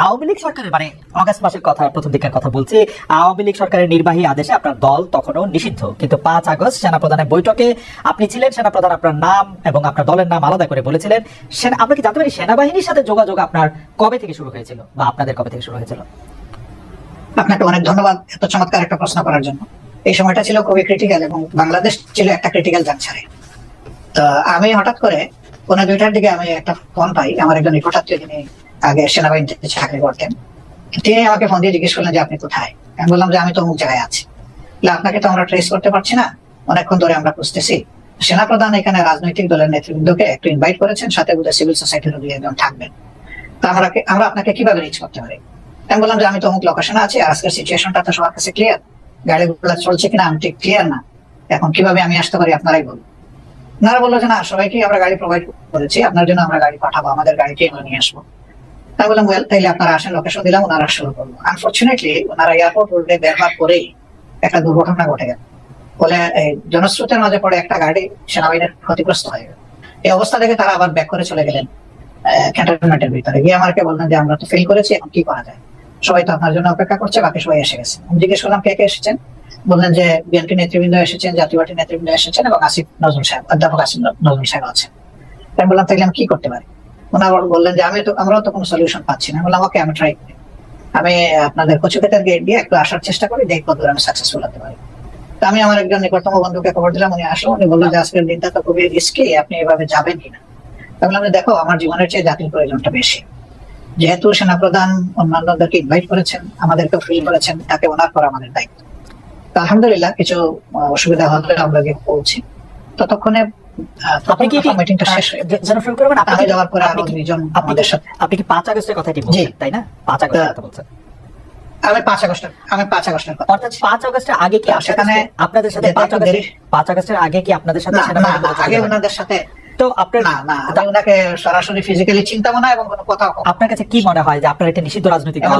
আওয়ামী লীগ সরকারের মানে অগাস্ট মাসের কথা, প্রথম দিকের কথা বলছি, আওয়ামী লীগ সরকারের নির্বাহী আদেশে আপনার দল তখনও নিষিদ্ধ, কিন্তু 5 আগস্ট সেনাপ্রধানের বৈঠকে আপনি ছিলেন, সেনাপ্রধান আপনার নাম এবং আপনার দলের নাম আলাদা করে বলেছিলেন। আমরা কি জানতে পারি সেনাবাহিনীর সাথে যোগাযোগ আপনার কবে থেকে শুরু হয়েছিল বা আপনাদের কবে থেকে শুরু হয়েছিল? আপনাকে অনেক ধন্যবাদ এত চমৎকার একটা প্রশ্ন করার জন্য। এই সময়টা ছিল খুবই ক্রিটিক্যাল এবং বাংলাদেশ ছিল একটা ক্রিটিক্যাল জাংশনে। তো আমি হঠাৎ করে 1:30টার দিকে আমি একটা ফোন পাই, আমার একজন নিকটাত্মীয়, যিনি আগে সেনাবাহিনীতে চাকরি করতেন, তিনি আমাকে ফোন দিয়ে জিজ্ঞেস করলেন যে আপনি কোথায়। আমি বললাম যে আমি তো অমুক জায়গায় আছি। আপনাকে তো আমরা ট্রেস করতে পারছি না, অনেকক্ষণ ধরে আমরা খুঁজতেছি। সেনাপ্রধান এখানে রাজনৈতিক দলের নেতৃবৃন্দকে একটু ইনভাইট করেছেন, সাথে বোধহয় সিভিল সোসাইটির 2-1 জন থাকবেন। তো আমরা আপনাকে কিভাবে রিচ করতে পারি? আমি বললাম যে আমি তো অমুক লোকেশনে আছি, আর আজকের সিচুয়েশনটা তো সবার কাছে ক্লিয়ার, গাড়িগুলো চলছে কিনা আমি ঠিক ক্লিয়ার না, এখন কিভাবে আমি আসতে পারি আপনারাই বলুন। ওনারা বললো যে না, সবাইকে আমরা গাড়ি প্রোভাইড করেছি, আপনার জন্য আমরা গাড়ি পাঠাবো, আমাদের গাড়িকে আমরা নিয়ে আসবো। তাই বললাম ওয়েল, তাইলে আপনারা আসেন, লোকেশন দিলাম, ওনারা শুরু করলো। আনফর্চুনেটলি ওনারা এয়ারপোর্ট রোডে বেরবার পরেই একটা দুর্ঘটনা ঘটে গেল। বলে এই জনস্রোতের মাঝে পড়ে একটা গাড়ি সেনাবাহিনীর ক্ষতিগ্রস্ত হয়ে গেল। এই অবস্থা থেকে তারা আবার ব্যাক করে চলে গেলেন ক্যান্টনমেন্টের ভিতরে গিয়ে আমাকে বললেন যে আমরা তো ফেল করেছি, এখন কি করা যায়, সবাই তো আপনার জন্য অপেক্ষা করছে, বাকি সবাই এসে গেছে। আমি জিজ্ঞেস করলাম কে কে এসেছেন। বললেন যে বিএনপি নেতৃবৃন্দ এসেছেন, জাতীয় পার্টির নেতৃবৃন্দ এসেছেন এবং আসিফ নজরুল সাহেব, অধ্যাপক আসিফ নজরুল সাহেব আছেন। আমি বললাম তাইলে আমি কি করতে পারি? ওনারা বললেন যে আমরাও তো কোনো সলিউশন পাচ্ছি না। বললাম ওকে, আমি ট্রাই করি, আমি আপনাদের কচুক্ষেতের গেট দিয়ে একটু আসার চেষ্টা করি, দেখবো কতদূর আমি সাকসেসফুল হতে পারি। আমি আমার একজন নিকটতম বন্ধুকে খবর দিলাম, উনি আসলো, উনি বললো যে আজকের দিনটা তো খুবই রিস্কি, আপনি এভাবে যাবেন কিনা। বললাম দেখো, আমার জীবনের চেয়ে জাতির প্রয়োজনটা বেশি, যেহেতু সেনাপ্রধান অন্যান্যদেরকে ইনভাইট করেছেন, আমাদেরকে ফ্রি করেছেন, তাকে ওনার করা আমাদের দায়িত্ব। আলহামদুলিল্লাহ কিছু অসুবিধা হলে আমরা গিয়ে পৌঁছি। ততক্ষণে আপনি কি 5 আগস্টের কথাটি বলছেন তাই না? 5 আগস্টের কথা বলছেন। আমি 5 আগস্টের কথা। অর্থাৎ 5 আগস্টের আগে কি সেখানে আপনাদের সাথে 5 আগস্টের আগে কি আপনাদের সাথে আগে ওনাদের সাথে তো আপনার না, আমি ওনাকে সরাসরি ফিজিক্যালি চিন্তাও না এবং কোনো কথা। আপনার কাছে কি মনে হয় যে আপনার একটা নিষিদ্ধ রাজনৈতিক দল,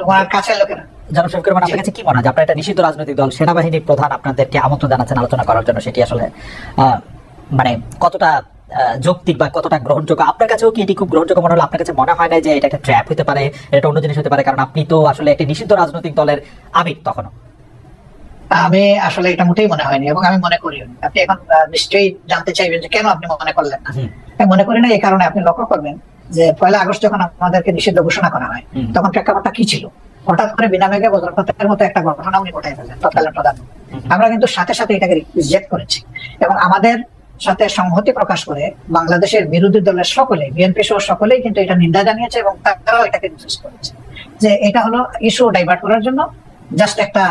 ওনার কাছে লোকেরা জনাব শফিকুর রহমান, আপনার কাছে কি মনে হয় যে আপনার একটা নিষিদ্ধ রাজনৈতিক দল, সেনাবাহিনীর প্রধান আপনাদেরকে আমন্ত্রণ জানাচ্ছেন আলোচনা করার জন্য, সেটি আসলে মানে কতটা যৌক্তিক বা কতটা গ্রহণযোগ্য? আপনার কাছেও কি এটি খুব গ্রহণযোগ্য মনে হলো? আপনার কাছে মনে হয় না যে এটা একটা ট্র্যাপ হতে পারে, এটা অন্য জিনিস হতে পারে? কারণ আপনি তো আসলে একটি নিষিদ্ধ রাজনৈতিক দলের আমির তখনও। আমি আসলে এটা মোটেই মনে হয়নি এবং আমি মনে করি, আপনি এখন নিশ্চয়ই জানতে চাইবেন যে কেন আপনি মনে করলেন না। আমি মনে করি না এই কারণে, আপনি লক্ষ্য করবেন যে 1 আগস্ট যখন আমাদেরকে নিষিদ্ধ ঘোষণা করা হয়, তখন প্রেক্ষাপটটা কি ছিল? হঠাৎ করে বিনা মেঘে বজ্রপাতের মতো একটা ঘটনা উনি ঘটাই ফেললেন, তৎকালীন প্রধানমন্ত্রী। আমরা কিন্তু সাথে সাথে এটাকে রিজেক্ট করেছি এবং আমাদের সাথে সংহতি প্রকাশ করে বাংলাদেশের বিরোধী দলের সকলে, বিএনপি সহ সকলেই কিন্তু এটা নিন্দা জানিয়েছে এবং তারাও এটাকে রিজেক্ট করেছে যে এটা হলো ইস্যু ডাইভার্ট করার জন্য জাস্ট একটা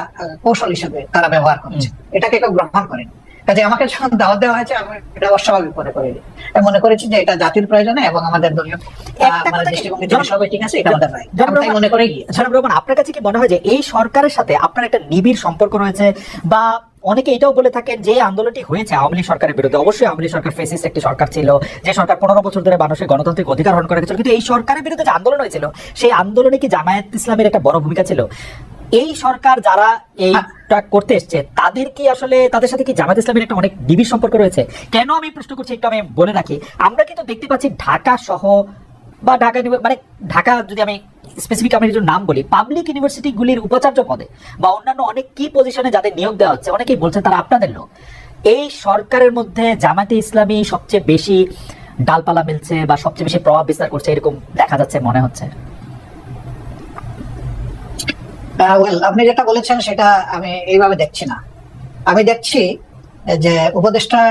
কৌশল হিসেবে তারা ব্যবহার করেছে, এটাকে কেউ গ্রহণ করেনি। কাজে আমাকে যখন দাওয়াত দেওয়া হয়েছে, আমি এটা অস্বাভাবিক মনে করিনি। আমি মনে করেছি যে এটা জাতির প্রয়োজনে এবং আমাদের দলীয় দৃষ্টিভঙ্গি সবাই ঠিক আছে, এটা আমাদের রাইট, আমি মনে করে গিয়ে। জনাব রহমান, আপনার কাছে কি মনে হয় যে এই সরকারের সাথে আপনার একটা নিবিড় সম্পর্ক রয়েছে? বা অনেকে এটাও বলে থাকেন যে আন্দোলনটি হয়েছে আওয়ামী লীগ সরকারের বিরুদ্ধে, অবশ্যই আওয়ামী লীগ সরকার ফেসিস্ট একটি সরকার ছিল, যে সরকার 15 বছর ধরে মানুষের গণতান্ত্রিক অধিকার হরণ করে গেছিল, কিন্তু এই সরকারের বিরুদ্ধে যে আন্দোলন হয়েছিল, সেই আন্দোলনে কি জামায়াত ইসলামের একটা বড় ভূমিকা ছিল? এই সরকার যারা এইটা করতে এসছে, তাদের কি আসলে তাদের সাথে কি জামায়াত ইসলামের একটা অনেক নিবিড় সম্পর্ক রয়েছে? কেন আমি প্রশ্ন করছি একটু আমি বলে রাখি, আমরা কিন্তু দেখতে পাচ্ছি ঢাকা সহ বা ঢাকা মানে ঢাকা যদি আমি স্পেসিফিক আমি কিছু নাম বলি, পাবলিক ইউনিভার্সিটিগুলির উপাচার্য পদে বা অন্যান্য অনেক কি পজিশনে যাদের নিয়োগ দেওয়া হচ্ছে, অনেকেই বলছেন তারা আপনাদের লোক। এই সরকারের মধ্যে জামায়াতে ইসলামী সবচেয়ে বেশি ডালপালা মিলছে বা সবচেয়ে বেশি প্রভাব বিস্তার করছে, এরকম দেখা যাচ্ছে মনে হচ্ছে। আপনি যেটা বলেছেন সেটা আমি এইভাবে দেখছি না। আমি দেখছি যে উপদেষ্টার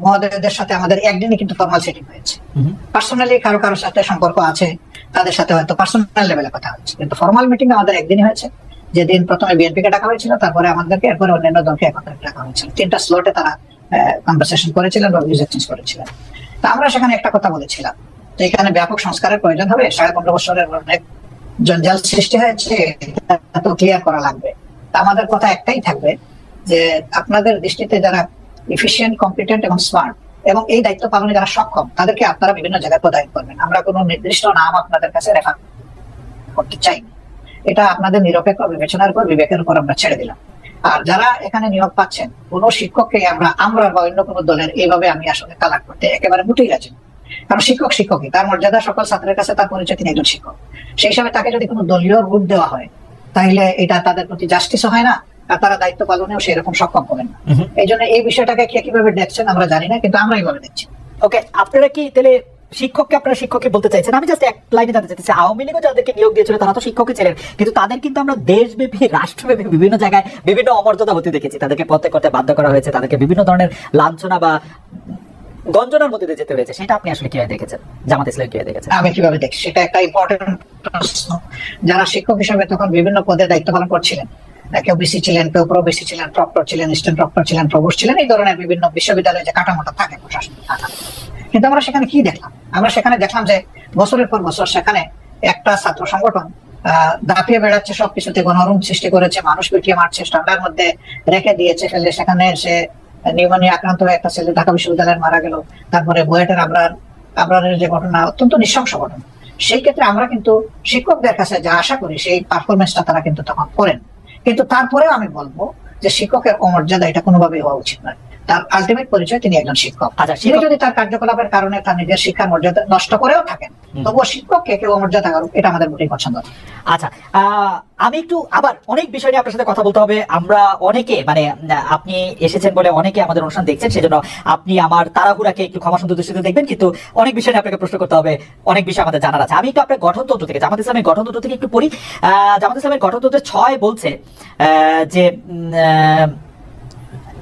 মহোদয়দের সাথে আমাদের একদিনই কিন্তু ফর্মাল সেটিং হয়েছে। পার্সোনালি কারো সাথে সম্পর্ক আছে, তাদের সাথে হয়তো পার্সোনাল লেভেলে কথা হচ্ছে, কিন্তু ফর্মাল মিটিং আমাদের একদিনই হয়েছে, যেদিন প্রথমে বিএনপিকে ডাকা হয়েছিল, তারপরে আমাদেরকে, এরপরে অন্যান্য দলকে একত্রে ডাকা হয়েছিল। 3টা স্লটে তারা কনভারসেশন করেছিলেন বা ভিউজ এক্সচেঞ্জ করেছিলেন। তা আমরা সেখানে একটা কথা বলেছিলাম যে এখানে ব্যাপক সংস্কারের প্রয়োজন হবে, 15.5 বছরের অনেক জঞ্জাল সৃষ্টি হয়েছে, তো ক্লিয়ার করা লাগবে। আমাদের কথা একটাই থাকবে যে আপনাদের দৃষ্টিতে যারা এফিশিয়েন্ট, কম্পিটেন্ট এবং স্মার্ট এবং এই দায়িত্ব পালনে যারা সক্ষম, তাদেরকে আপনারা বিভিন্ন জায়গায় প্রদান করবেন। আমরা কোনো নির্দিষ্ট নাম আপনাদের কাছে রেফার করতে চাই না, এটা আপনাদের নিরপেক্ষ বিবেচনার উপর, বিবেকের উপর আমরা ছেড়ে দিলাম। আর যারা এখানে নিয়োগ পাচ্ছেন, কোনো শিক্ষককে আমরা বা অন্য কোনো দলের এইভাবে আমি আসলে তালাক করতে একেবারে মোটেই রাজি। কারণ শিক্ষক শিক্ষকই, তার মর্যাদা সকল ছাত্রের কাছে তার পরিচয়, তিনি একজন শিক্ষক। সেই হিসাবে তাকে যদি কোনো দলীয় রূপ দেওয়া হয় তাহলে এটা তাদের প্রতি জাস্টিসও হয় না, আর তারা দায়িত্ব পালনেও সেরকম সক্ষম হবেন না। এই জন্য এই বিষয়টাকে কে কিভাবে দেখছেন আমরা জানি না, কিন্তু আমরা এইভাবে দেখছি। ওকে, আপনারা কি তাহলে শিক্ষককে আপনারা শিক্ষককে বলতে চাইছেন? আমি জাস্ট এক লাইনে জানতে চাইছি, আওয়ামী লীগও যাদেরকে নিয়োগ দিয়েছিল তারা তো শিক্ষকই ছিলেন, কিন্তু তাদের কিন্তু আমরা দেশব্যাপী রাষ্ট্রব্যাপী বিভিন্ন জায়গায় বিভিন্ন অমর্যাদা হতে দেখেছি, তাদেরকে পথে করতে বাধ্য করা হয়েছে, তাদেরকে বিভিন্ন ধরনের লাঞ্ছনা বা গঞ্জনার মধ্যে দিয়ে যেতে হয়েছে। সেটা আপনি আসলে কিভাবে দেখেছেন, জামাত ইসলাম কিভাবে দেখেছেন? আমি কিভাবে দেখছি সেটা একটা ইম্পর্টেন্ট প্রশ্ন। যারা শিক্ষক হিসেবে তখন বিভিন্ন পদে দায়িত্ব পালন করছিলেন, কেউ বিসি ছিলেন, কেউ প্রবিসি ছিলেন, প্রক্টর ছিলেন, স্ট্যান্ড প্রক্টর ছিলেন, প্রভোস্ট ছিলেন, এই ধরনের বিভিন্ন বিশ্ববিদ্যালয়ে যে কাঠামোটা থাকে প্রশাসনিক কাঠামো। কিন্তু আমরা সেখানে কি দেখলাম? আমরা সেখানে দেখলাম যে বছরের পর বছর সেখানে একটা ছাত্র সংগঠন দাপিয়ে বেড়াচ্ছে, সবকিছুতে গণরুম সৃষ্টি করেছে, মানুষ পিটিয়ে মারছে, স্ট্যান্ডার মধ্যে রেখে দিয়েছে ফেলে। সেখানে সে নিউমোনিয়া আক্রান্ত হয়ে একটা ছেলে ঢাকা বিশ্ববিদ্যালয়ে মারা গেল। তারপরে বুয়েটের আবরারের যে ঘটনা, অত্যন্ত নৃশংস ঘটনা। সেই ক্ষেত্রে আমরা কিন্তু শিক্ষকদের কাছে যা আশা করি সেই পারফরমেন্সটা তারা কিন্তু তখন করেন। কিন্তু তারপরেও আমি বলবো যে শিক্ষকের অমর্যাদা এটা কোনোভাবেই হওয়া উচিত নয়। তার আলটিমেট পরিচয় তিনি একজন শিক্ষক। তিনি যদি তার কার্যকলাপের কারণে তার নিজের শিক্ষার মর্যাদা নষ্ট করেও থাকেন, তবুও শিক্ষককে কেউ অমর্যাদা করুক, এটা আমাদের মোটেই পছন্দ না। আচ্ছা, আমি একটু আবার অনেক বিষয় নিয়ে আপনার সাথে কথা বলতে হবে। আমরা অনেকে মানে আপনি এসেছেন বলে অনেকে আমাদের অনুষ্ঠান দেখছেন, সেজন্য আপনি আমার তাড়াহুড়াকে একটু ক্ষমা সুন্দর দৃষ্টিতে দেখবেন, কিন্তু অনেক বিষয় নিয়ে আপনাকে প্রশ্ন করতে হবে, অনেক বিষয় আমাদের জানার আছে। আমি একটু আপনার গঠনতন্ত্র থেকে, জামাত ইসলামের গঠনতন্ত্র থেকে একটু পড়ি। জামাত ইসলামের গঠনতন্ত্রের 6 বলছে যে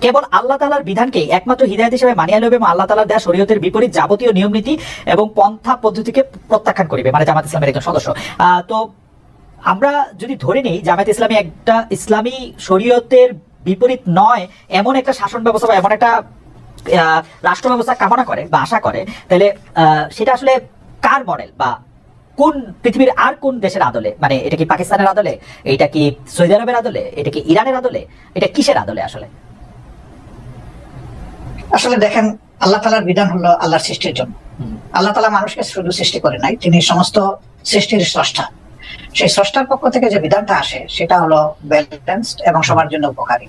কেবল আল্লাহ তাআলার বিধানকে একমাত্র হিদায়াত হিসেবে মানিয়া লইবে এবং আল্লাহ তাআলার দেয়া শরীয়তের বিপরীত যাবতীয় নিয়ম নীতি এবং পন্থা পদ্ধতিকে প্রত্যাখ্যান করিবে, মানে জামাত ইসলামের একজন সদস্য। তো আমরা যদি ধরে নিই জামাত ইসলামী একটা ইসলামী শরীয়তের বিপরীত নয় এমন একটা শাসন ব্যবস্থা বা এমন একটা রাষ্ট্র ব্যবস্থা কামনা করে বা আশা করে, তাহলে সেটা আসলে কার মডেল বা কোন পৃথিবীর আর কোন দেশের আদলে? মানে এটা কি পাকিস্তানের আদলে, এটা কি সৌদি আরবের আদলে, এটা কি ইরানের আদলে, এটা কিসের আদলে আসলে? আসলে দেখেন, আল্লাহ তাআলার বিধান হলো আল্লাহর সৃষ্টির জন্য। আল্লাহ তাআলা মানুষকে শুধু সৃষ্টি করে নাই, তিনি সমস্ত সৃষ্টির স্রষ্টা। সেই স্রষ্টার পক্ষ থেকে যে বিধানটা আসে সেটা হলো ব্যালেন্সড এবং সবার জন্য উপকারী।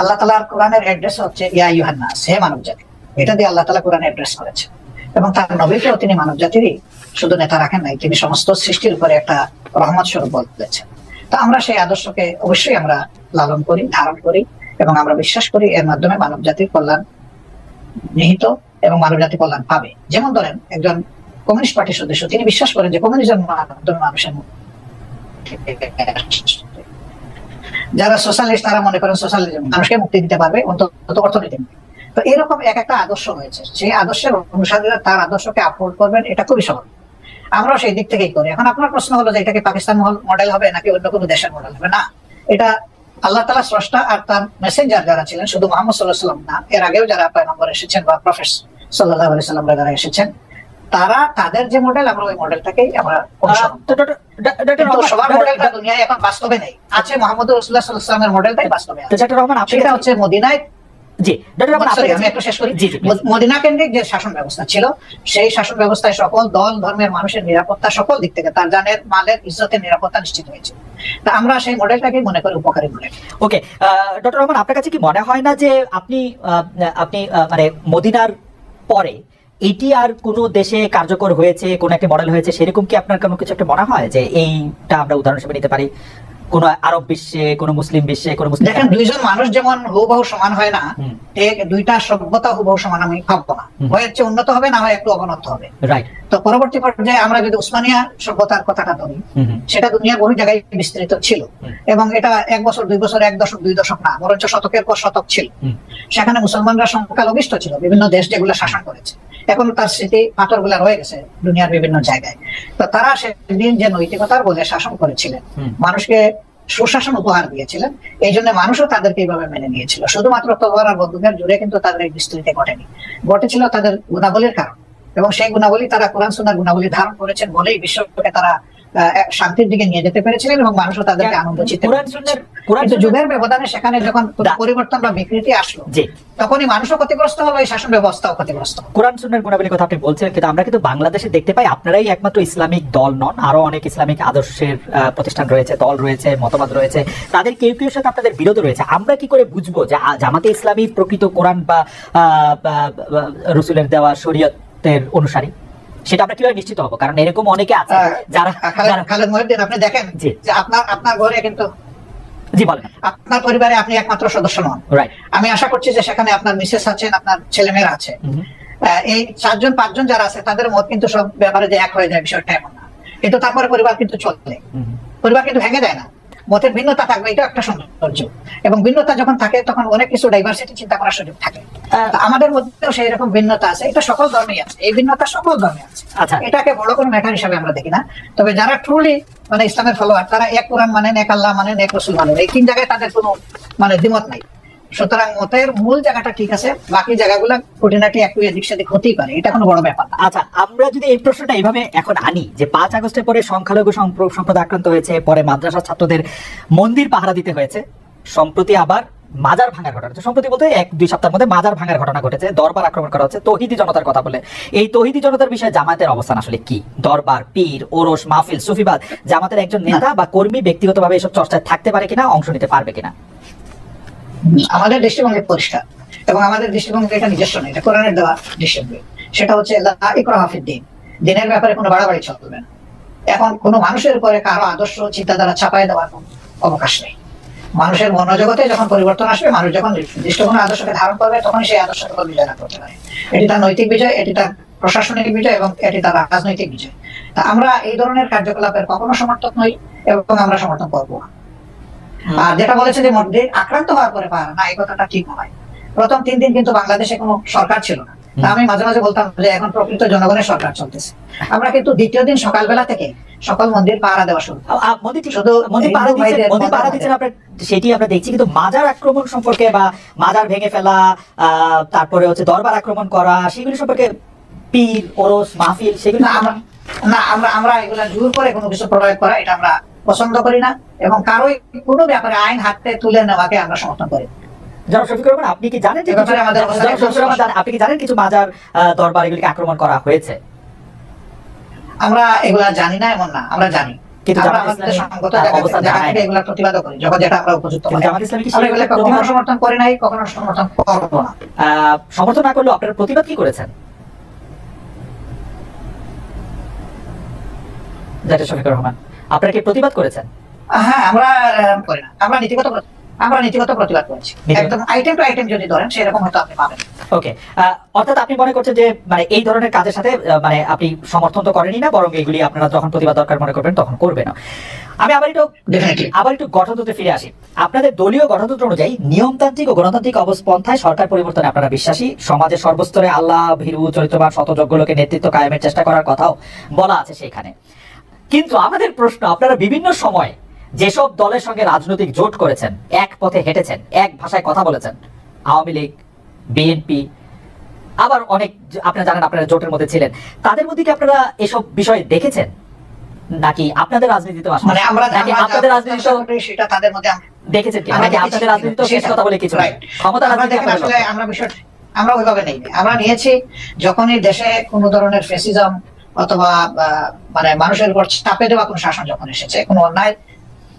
আল্লাহ তাআলার কোরআনের অ্যাড্রেস হচ্ছে ইয়া আইয়ুহান নাস, হে মানব জাতি। এটা দিয়ে আল্লাহ তাআলা কোরআনে অ্যাড্রেস করেছেন, এবং তার নবীকেও তিনি মানব জাতিরই শুধু নেতা রাখেন নাই, তিনি সমস্ত সৃষ্টির উপরে একটা রহমত স্বরূপ বলেছেন। তো আমরা সেই আদর্শকে অবশ্যই আমরা লালন করি, ধারণ করি, এবং আমরা বিশ্বাস করি এর মাধ্যমে মানব জাতির কল্যাণ নিহিত এবং মানব জাতি কল্যাণ পাবে। যেমন ধরেন একজন কমিউনিস্ট পার্টির সদস্য, তিনি বিশ্বাস করেন যে কমিউনিজম মাধ্যমে মানুষের, যারা সোশ্যালিস্ট তারা মনে করেন সোশ্যালিজম মানুষকে মুক্তি দিতে পারবে, অন্তত অর্থনীতি। তো এরকম এক একটা আদর্শ হয়েছে, সেই আদর্শের অনুসারীরা তার আদর্শকে আপলোড করবেন, এটা খুবই সহজ। আমরাও সেই দিক থেকেই করি। এখন আপনার প্রশ্ন হলো যে এটা কি পাকিস্তান মডেল হবে নাকি অন্য কোনো দেশের মডেল হবে? না, এটা আল্লাহ তাআলা স্রষ্টা আর তার মেসেঞ্জার যারা ছিলেন, শুধু মুহাম্মদ সাল্লাল্লাহু আলাইহি ওয়াসাল্লাম না, এর আগেও যারা পয়গম্বর এসেছেন বা প্রফেট সাল্লাল্লাহু আলাইহি ওয়াসাল্লাম যারা এসেছেন, তারা তাদের যে মডেল, আমরা ওই মডেলটাকেই আমরা অনুসরণ করি। কিন্তু সবার মডেলটা দুনিয়ায় এখন বাস্তবে নেই। আছে মুহাম্মদ রাসূলুল্লাহ সাল্লাল্লাহু আলাইহি ওয়াসাল্লামের মডেলটাই বাস্তবে আছে। ডক্টর রহমান, সেটা হচ্ছে মদিনায়, জি ডক্টর রহমান, আমি একটু শেষ করি। মদিনা কেন্দ্রিক যে শাসন ব্যবস্থা ছিল, সেই শাসন ব্যবস্থায় সকল দল ধর্মের মানুষের নিরাপত্তা সকল দিক থেকে, তার জানের মালের ইজ্জতের নিরাপত্তা নিশ্চিত হয়েছে। তা আমরা সেই মডেলটাকে মনে করি উপকারী মডেল। ওকে, ডক্টর রহমান, আপনার কাছে কি মনে হয় না যে আপনি মানে মদিনার পরে এটি আর কোন দেশে কার্যকর হয়েছে, কোন একটা মডেল হয়েছে, সেরকম কি আপনার কোনো কিছু একটা মনে হয় যে এইটা আমরা উদাহরণ হিসেবে নিতে পারি কোন আরব বিশ্বে, কোন মুসলিম বিশ্বে, কোন মুসলিম? দেখেন, দুইজন মানুষ যেমন হুবহু সমান হয় না, দুইটা সভ্যতা হুবহু সমান আমি ভাববো না। হয় হচ্ছে উন্নত হবে, না হয় একটু অবনত হবে। রাইট। তো পরবর্তী পর্যায়ে আমরা যদি উসমানিয়া সভ্যতার কথাটা ধরি, সেটা দুনিয়ার বহু জায়গায় বিস্তৃত ছিল, এবং এটা 1 বছর 2 বছর 1 দশক 2 দশক না, বরঞ্চ শতকের পর শতক ছিল। সেখানে মুসলমানরা সংখ্যালঘিষ্ঠ ছিল, বিভিন্ন দেশ যেগুলো শাসন করেছে, এখন তার স্মৃতি পাথর গুলা রয়ে গেছে দুনিয়ার বিভিন্ন জায়গায়। তো তারা সেদিন যে নৈতিকতার বলে শাসন করেছিলেন, মানুষকে সুশাসন উপহার দিয়েছিলেন, এই জন্য মানুষও তাদেরকে এইভাবে মেনে নিয়েছিল। শুধুমাত্র তলোয়ার আর বন্দুকের জুড়ে কিন্তু তাদের এই বিস্তৃতি ঘটেনি, ঘটেছিল তাদের গুণাবলীর কারণ, এবং সেই গুণাবলী তারা কোরআন সুন্নাহর গুণাবলী ধারণ করেছেন বলেই বিশ্বকে তারা শান্তির দিকে নিয়ে যেতে পেরেছিলেন, এবং মানুষও তাদেরকে আনন্দ চিত্তে। কিন্তু যুগের ব্যবধানে সেখানে যখন পরিবর্তন বা বিকৃতি আসলো, তখনই মানুষও ক্ষতিগ্রস্ত হলো, এই শাসন ব্যবস্থাও ক্ষতিগ্রস্ত। কোরআন সুন্নাহর গুণাবলীর কথা আপনি বলছেন, কিন্তু আমরা কিন্তু বাংলাদেশে দেখতে পাই আপনারাই একমাত্র ইসলামিক দল নন, আরো অনেক ইসলামিক আদর্শের প্রতিষ্ঠান রয়েছে, দল রয়েছে, মতবাদ রয়েছে, তাদের কেউ কেউ সাথে আপনাদের বিরোধ রয়েছে। আমরা কি করে বুঝবো যে জামাতে ইসলামী প্রকৃত কোরআন বা রসুলের দেওয়া শরীয়তের অনুসারী? সেটা আমরা কিভাবে নিশ্চিত হবো? কারণ এরকম অনেকে আছে যারা খালেদ মহিউদ্দিন, আপনি দেখেন জি। যে আপনার ঘরে কিন্তু জি বলেন। আপনার পরিবারে আপনি একমাত্র সদস্য নন। রাইট। আমি আশা করছি যে সেখানে আপনার মিসেস আছেন, আপনার ছেলেমেয়েরা আছে। এই 4-5 জন যারা আছে তাদের মত কিন্তু সব ব্যাপারে যে এক হয়ে যায় বিষয়টা এমন না, কিন্তু তারপরে পরিবার কিন্তু চলে, পরিবার কিন্তু ভেঙে যায় না। মতের ভিন্নতা থাকবে, এটা একটা সৌন্দর্য। এবং ভিন্নতা যখন থাকে তখন অনেক কিছু ডাইভার্সিটি চিন্তা করার সুযোগ থাকে। তো আমাদের মধ্যেও সেই রকম ভিন্নতা আছে, এটা সকল ধর্মেই আছে, এই ভিন্নতা সকল ধর্মে আছে। আচ্ছা। এটাকে বড় কোনো ম্যাটার হিসাবে আমরা দেখি না। তবে যারা ট্রুলি মানে ইসলামের ফলোয়ার, তারা এক কোরআন মানেন, এক আল্লাহ মানেন, এক রাসূল মানেন, এই 3 জায়গায় তাদের কোনো মানে দ্বিমত নাই। সুতরাং মতের মূল জায়গাটা ঠিক আছে, বাকি জায়গাগুলো খুঁটিনাটি একটু এদিক সেদিক হতেই পারে, এটা কোনো বড় ব্যাপার না। আচ্ছা, আমরা যদি এই প্রশ্নটা এইভাবে এখন আনি যে 5 আগস্টের পরে সংখ্যালঘু সম্প্রদায় আক্রান্ত হয়েছে, পরে মাদ্রাসা ছাত্রদের মন্দির পাহারা দিতে হয়েছে, সম্প্রতি আবার মাজার ভাঙার ঘটনা, সম্প্রতি বলতে 1-2 সপ্তাহের মধ্যে মাজার ভাঙার ঘটনা ঘটেছে, দরবার আক্রমণ করা হচ্ছে তৌহিদি জনতার কথা বলে। এই তৌহিদি জনতার বিষয়ে জামাতের অবস্থান আসলে কি? দরবার, পীর, ওরস, মাহফিল, সুফিবাদ, জামাতের একজন নেতা বা কর্মী ব্যক্তিগতভাবে এসব চর্চায় থাকতে পারে কিনা, অংশ নিতে পারবে কিনা? আমাদের দৃষ্টিভঙ্গি পরিষ্কার, এবং আমাদের দৃষ্টিভঙ্গি এটা নিজস্ব নয়, এটা কোরআনের দেওয়া দৃষ্টিভঙ্গি। সেটা হচ্ছে লা ইকরাহা ফিদ-দীন, দ্বীনের ব্যাপারে কোনো বাড়াবাড়ি চলবে না। এখন কোনো মানুষের উপরে কারো আদর্শ চিন্তাধারা চাপায় দেওয়ার কোনো অবকাশ নেই। মানুষের মনোজগতে যখন পরিবর্তন আসবে, মানুষ যখন নির্দিষ্ট কোনো আদর্শকে ধারণ করবে, তখন সেই আদর্শকে বিজয় লাভ করতে পারে। এটি তার নৈতিক বিজয়, এটি তার প্রশাসনিক বিজয়, এবং এটি তার রাজনৈতিক বিজয়। তা আমরা এই ধরনের কার্যকলাপের কখনো সমর্থক নই, এবং আমরা সমর্থন করবো না। আর যেটা বলেছে যে মধ্যে আক্রান্ত হওয়ার পরে পারা না, এই কথাটা ঠিক নয়। প্রথম 3 দিন কিন্তু বাংলাদেশে কোনো সরকার ছিল না। তা আমি মাঝে মাঝে বলতাম যে এখন প্রকৃত জনগণের সরকার চলতেছে। আমরা কিন্তু দ্বিতীয় দিন সকালবেলা থেকে সকল মন্দির পাহারা দেওয়া শুরু। সেটি আমরা দেখছি, কিন্তু মাজার আক্রমণ সম্পর্কে বা মাজার ভেঙে ফেলা, তারপরে হচ্ছে দরবার আক্রমণ করা, সেগুলি সম্পর্কে পীর, ওরস, মাহফিল, সেগুলো না, আমরা এগুলা জোর করে কোনো কিছু প্রয়োগ করা, এটা আমরা পছন্দ করি না, এবং কারোই কোনো ব্যাপারে আইন হাতে তুলে নেওয়াকে আমরা সমর্থন করি। আপনি কি জানেন আপনি কি জানেন কিছু মাজার, দরবার এগুলিকে আক্রমণ করা হয়েছে? আমরা এগুলা জানি না এমন না, আমরা জানি, কিন্তু আমরা আমাদের সংগত জায়গা থেকে এগুলা প্রতিবাদ করি যখন যেটা আমরা উপযুক্ত মনে করি। আমরা এগুলা কখনো সমর্থন করি নাই, কখনো সমর্থন করব না। সমর্থন না করলেও আপনারা প্রতিবাদ কি করেছেন? ডক্টর শফিকুর রহমান, আপনারা কি প্রতিবাদ করেছেন? হ্যাঁ, আমরা করি না, আমরা নীতিগত প্রতিবাদ করেছি, একদম আইটেম টু আইটেম যদি ধরেন সেরকম হয়তো আপনি পাবেন। ওকে, অর্থাৎ আপনি মনে করছেন যে মানে এই ধরনের কাজের সাথে মানে আপনি সমর্থন তো করেনই না, বরং এগুলি আপনারা যখন প্রতিবাদ দরকার মনে করবেন তখন করবেন না। আমি আবার একটু গঠনতন্ত্রে ফিরে আসি। আপনাদের দলীয় গঠনতন্ত্র অনুযায়ী নিয়মতান্ত্রিক ও গণতান্ত্রিক অবস্থায় সরকার পরিবর্তনে আপনারা বিশ্বাসী, সমাজের সর্বস্তরে আল্লাহ ভীরু চরিত্রবান শতযোগ্য লোকের নেতৃত্ব কায়েমের চেষ্টা করার কথাও বলা আছে সেখানে। কিন্তু আমাদের প্রশ্ন, আপনারা বিভিন্ন সময় যেসব দলের সঙ্গে রাজনৈতিক জোট করেছেন, এক পথে হেঁটেছেন, এক ভাষায় কথা বলেছেন, আওয়ামী লীগ, বিএনপি, আবার অনেক আপনারা জানেন আপনারা জোটের মধ্যে ছিলেন, তাদের মধ্যে কি আপনারা এসব বিষয় দেখেছেন? নাকি আপনাদের রাজনীতিতে মানে আপনাদের রাজনীতি সেটা তাদের মধ্যে দেখেছেন কি? নাকি আপনাদের রাজনীতিতে শেষ কথা বলে কিছু নাই, ক্ষমতা রাজনীতি আসলে আমরা বিষয়টা আমরা ওইভাবে নেই, আমরা নিয়েছি যখনই দেশে কোনো ধরনের ফ্যাসিজম অথবা মানে মানুষের উপর চাপে দেওয়া কোনো শাসন যখন এসেছে, কোনো অন্যায়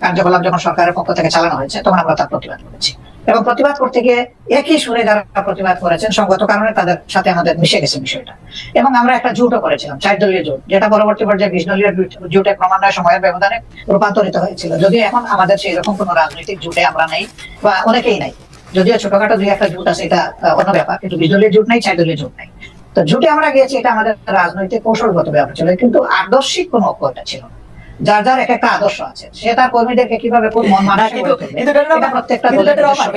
কার্যকলাপ যখন সরকারের পক্ষ থেকে চালানো হয়েছে, তখন আমরা তার প্রতিবাদ করেছি। এবং প্রতিবাদ করতে গিয়ে একই সুরে যারা প্রতিবাদ করেছেন সঙ্গত কারণে তাদের সাথে আমাদের মিশে গেছে বিষয়টা। এবং আমরা একটা জোটও করেছিলাম, 4 দলীয় জোট, যেটা পরবর্তী পর্যায়ে 20 দলীয় জোটে ক্রমান্বয়ে সময়ের ব্যবধানে রূপান্তরিত হয়েছিল। যদিও এখন আমাদের সেই রকম কোনো রাজনৈতিক জোটে আমরা নেই, বা অনেকেই নাই, যদিও ছোটখাটো 2-1টা জোট আছে, এটা অন্য ব্যাপার, কিন্তু 20 দলীয় জোট নাই, 4 দলীয় জোট নাই। তো জোটে আমরা গিয়েছি, এটা আমাদের রাজনৈতিক কৌশলগত ব্যাপার ছিল, কিন্তু আদর্শিক কোনো ঐক্যটা ছিল না। যার যার এক একটা আদর্শ আছে, সে তার কর্মীদেরকে কিভাবে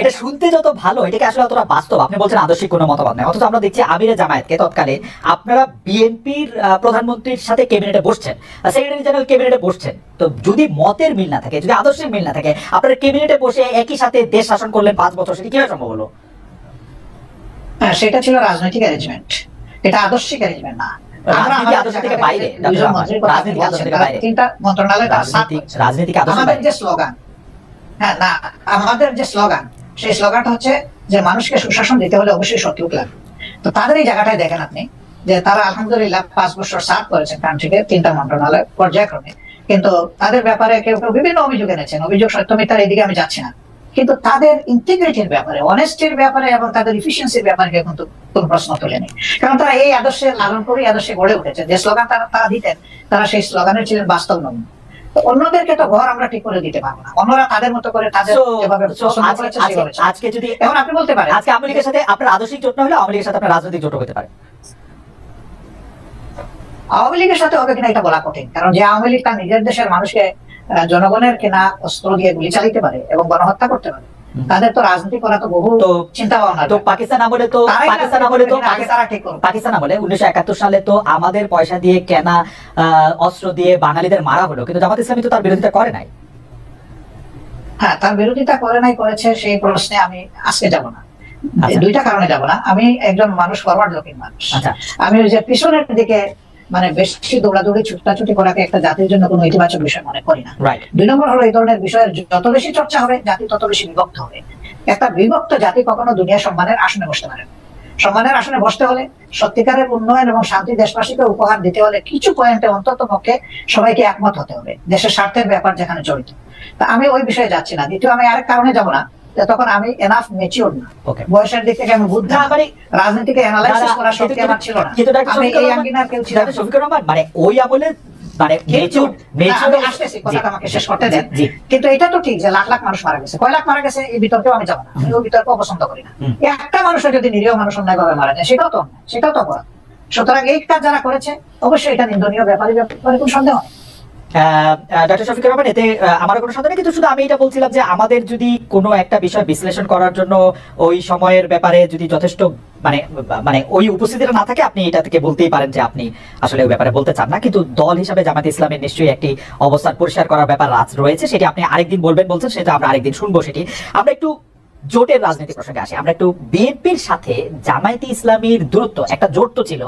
এটা শুনতে যত ভালো, এটাকে আসলে অতটা বাস্তব। আপনি বলছেন আদর্শিক কোনো মতবাদ নেই, অথচ আমরা দেখছি আমিরে জামায়াতকে তৎকালে আপনারা বিএনপির প্রধানমন্ত্রীর সাথে ক্যাবিনেটে বসছেন, সেক্রেটারি জেনারেল ক্যাবিনেটে বসছেন। তো যদি মতের মিল না থাকে, যদি আদর্শের মিল না থাকে, আপনারা ক্যাবিনেটে বসে একই সাথে দেশ শাসন করলেন 5 বছর, সেটা কিভাবে সম্ভব হলো? সেটা ছিল রাজনৈতিক অ্যারেঞ্জমেন্ট, এটা আদর্শিক অ্যারেঞ্জমেন্ট না। আমাদের যে স্লোগান, সেই স্লোগানটা হচ্ছে যে মানুষকে সুশাসন দিতে হলে অবশ্যই সৎলোক লাগবে। তো তাদের এই জায়গাটায় দেখেন আপনি যে তারা আলহামদুলিল্লাহ 5 বছর সার্ভ করেছেন কান্ট্রিকে 3টা মন্ত্রণালয় পর্যায়ক্রমে, কিন্তু তাদের ব্যাপারে কেউ কেউ বিভিন্ন অভিযোগ এনেছেন। অভিযোগ সত্য মিথ্যার এদিকে আমি যাচ্ছি না, কিন্তু তাদের ইন্টিগ্রিটির ব্যাপারে, অনেস্টির ব্যাপারে এবং তাদের ইফিসিয়েন্সির ব্যাপারে কিন্তু কোন প্রশ্ন তোলেনি। কারণ তারা এই আদর্শে লালন করে আদর্শে গড়ে উঠেছে। যে স্লোগান তারা দিতেন, তারা সেই স্লোগানের ছিলেন বাস্তব নমুনা। অন্যদেরকে তো ঘর আমরা ঠিক করে দিতে পারবো না, অন্যরা তাদের মতো করে তাদের যেভাবে পছন্দ করেছে সেভাবে। আজকে যদি এখন আপনি বলতে পারেন আজকে আওয়ামী লীগের সাথে আপনার আদর্শিক জোট না হলে আওয়ামী লীগের সাথে আপনার রাজনৈতিক জোট হতে পারে। আওয়ামী লীগের সাথে হবে কিনা এটা বলা কঠিন, কারণ যে আওয়ামী লীগ তার নিজের দেশের মানুষকে জনগণের কেনা অস্ত্র দিয়ে গুলি চালিতে পারে এবং গণহত্যা করতে পারে, তাদের তো রাজনীতি করা তো বহু চিন্তা ভাবনা। তো পাকিস্তান আমলে তো পাকিস্তান আমলে 1971 সালে তো আমাদের পয়সা দিয়ে কেনা অস্ত্র দিয়ে বাঙালিদের মারা হলো, কিন্তু জামাত ইসলামী তো তার বিরোধিতা করে নাই। হ্যাঁ, তার বিরোধিতা করে নাই, করেছে, সেই প্রশ্নে আমি আজকে যাব না। দুইটা কারণে যাব না। আমি একজন মানুষ, ফরওয়ার্ড লুকিং মানুষ। আমি ওই যে পিছনের দিকে মানে বেশি দৌড়াদৌড়ি ছুটাছুটি করাকে একটা জাতির জন্য কোনো ইতিবাচক বিষয় মনে করি না। দুই নম্বর হলো, এই ধরনের বিষয়ের যত বেশি চর্চা হবে জাতি তত বেশি বিভক্ত হবে। একটা বিভক্ত জাতি কখনো দুনিয়া সম্মানের আসনে বসতে পারে না। সম্মানের আসনে বসতে হলে, সত্যিকারের উন্নয়ন এবং শান্তি দেশবাসীকে উপহার দিতে হলে কিছু পয়েন্টে অন্তত পক্ষে সবাইকে একমত হতে হবে, দেশের স্বার্থের ব্যাপার যেখানে জড়িত। তা আমি ওই বিষয়ে যাচ্ছি না। দ্বিতীয়, আমি আরেক কারণে যাব না, তখন আমি এনাফ ম্যাচিউর না, বয়সের দিক থেকে আমি বুদ্ধি, রাজনীতিকে অ্যানালাইসিস করার শক্তি আমার ছিল না। আমি এই আঙ্গিনার কেউ ছিলাম না। শফিকুর রহমান, মানে ওই আমলে মানে আমাকে শেষ করতে দেন। কিন্তু এটা তো ঠিক যে লাখ লাখ মানুষ মারা গেছে, কয় লাখ মারা গেছে এই বিতর্কেও আমি যাবো না, আমি ওই বিতর্ক পছন্দ করি না। একটা মানুষের যদি নিরীহ মানুষ অন্যায় ভাবে মারা যায় সেটাও তো অন্যায়, সেটাও তো অপরাধ। সুতরাং এই কাজ যারা করেছে অবশ্যই এটা নিন্দনীয় ব্যাপারে কোনো সন্দেহ নেই। ডক্টর শফিকুর রহমান, এতে আমার কোনো সন্দেহ নেই, কিন্তু শুধু আমি এটা বলছিলাম যে আমাদের যদি কোনো একটা বিষয় বিশ্লেষণ করার জন্য ওই সময়ের ব্যাপারে যদি যথেষ্ট মানে মানে ওই উপস্থিতিটা না থাকে, আপনি এটা থেকে বলতেই পারেন যে আপনি আসলে ওই ব্যাপারে বলতে চান না। কিন্তু দল হিসাবে জামাত ইসলামের নিশ্চয়ই একটি অবস্থান পরিষ্কার করার ব্যাপার রয়েছে, সেটি আপনি আরেকদিন বলবেন বলছেন, সেটা আমরা আরেকদিন শুনবো। সেটি আমরা একটু জোটের রাজনীতি প্রসঙ্গে আসি। আমরা একটু বিএনপির সাথে জামায়াতে ইসলামীর দূরত্ব, একটা জোট তো ছিল,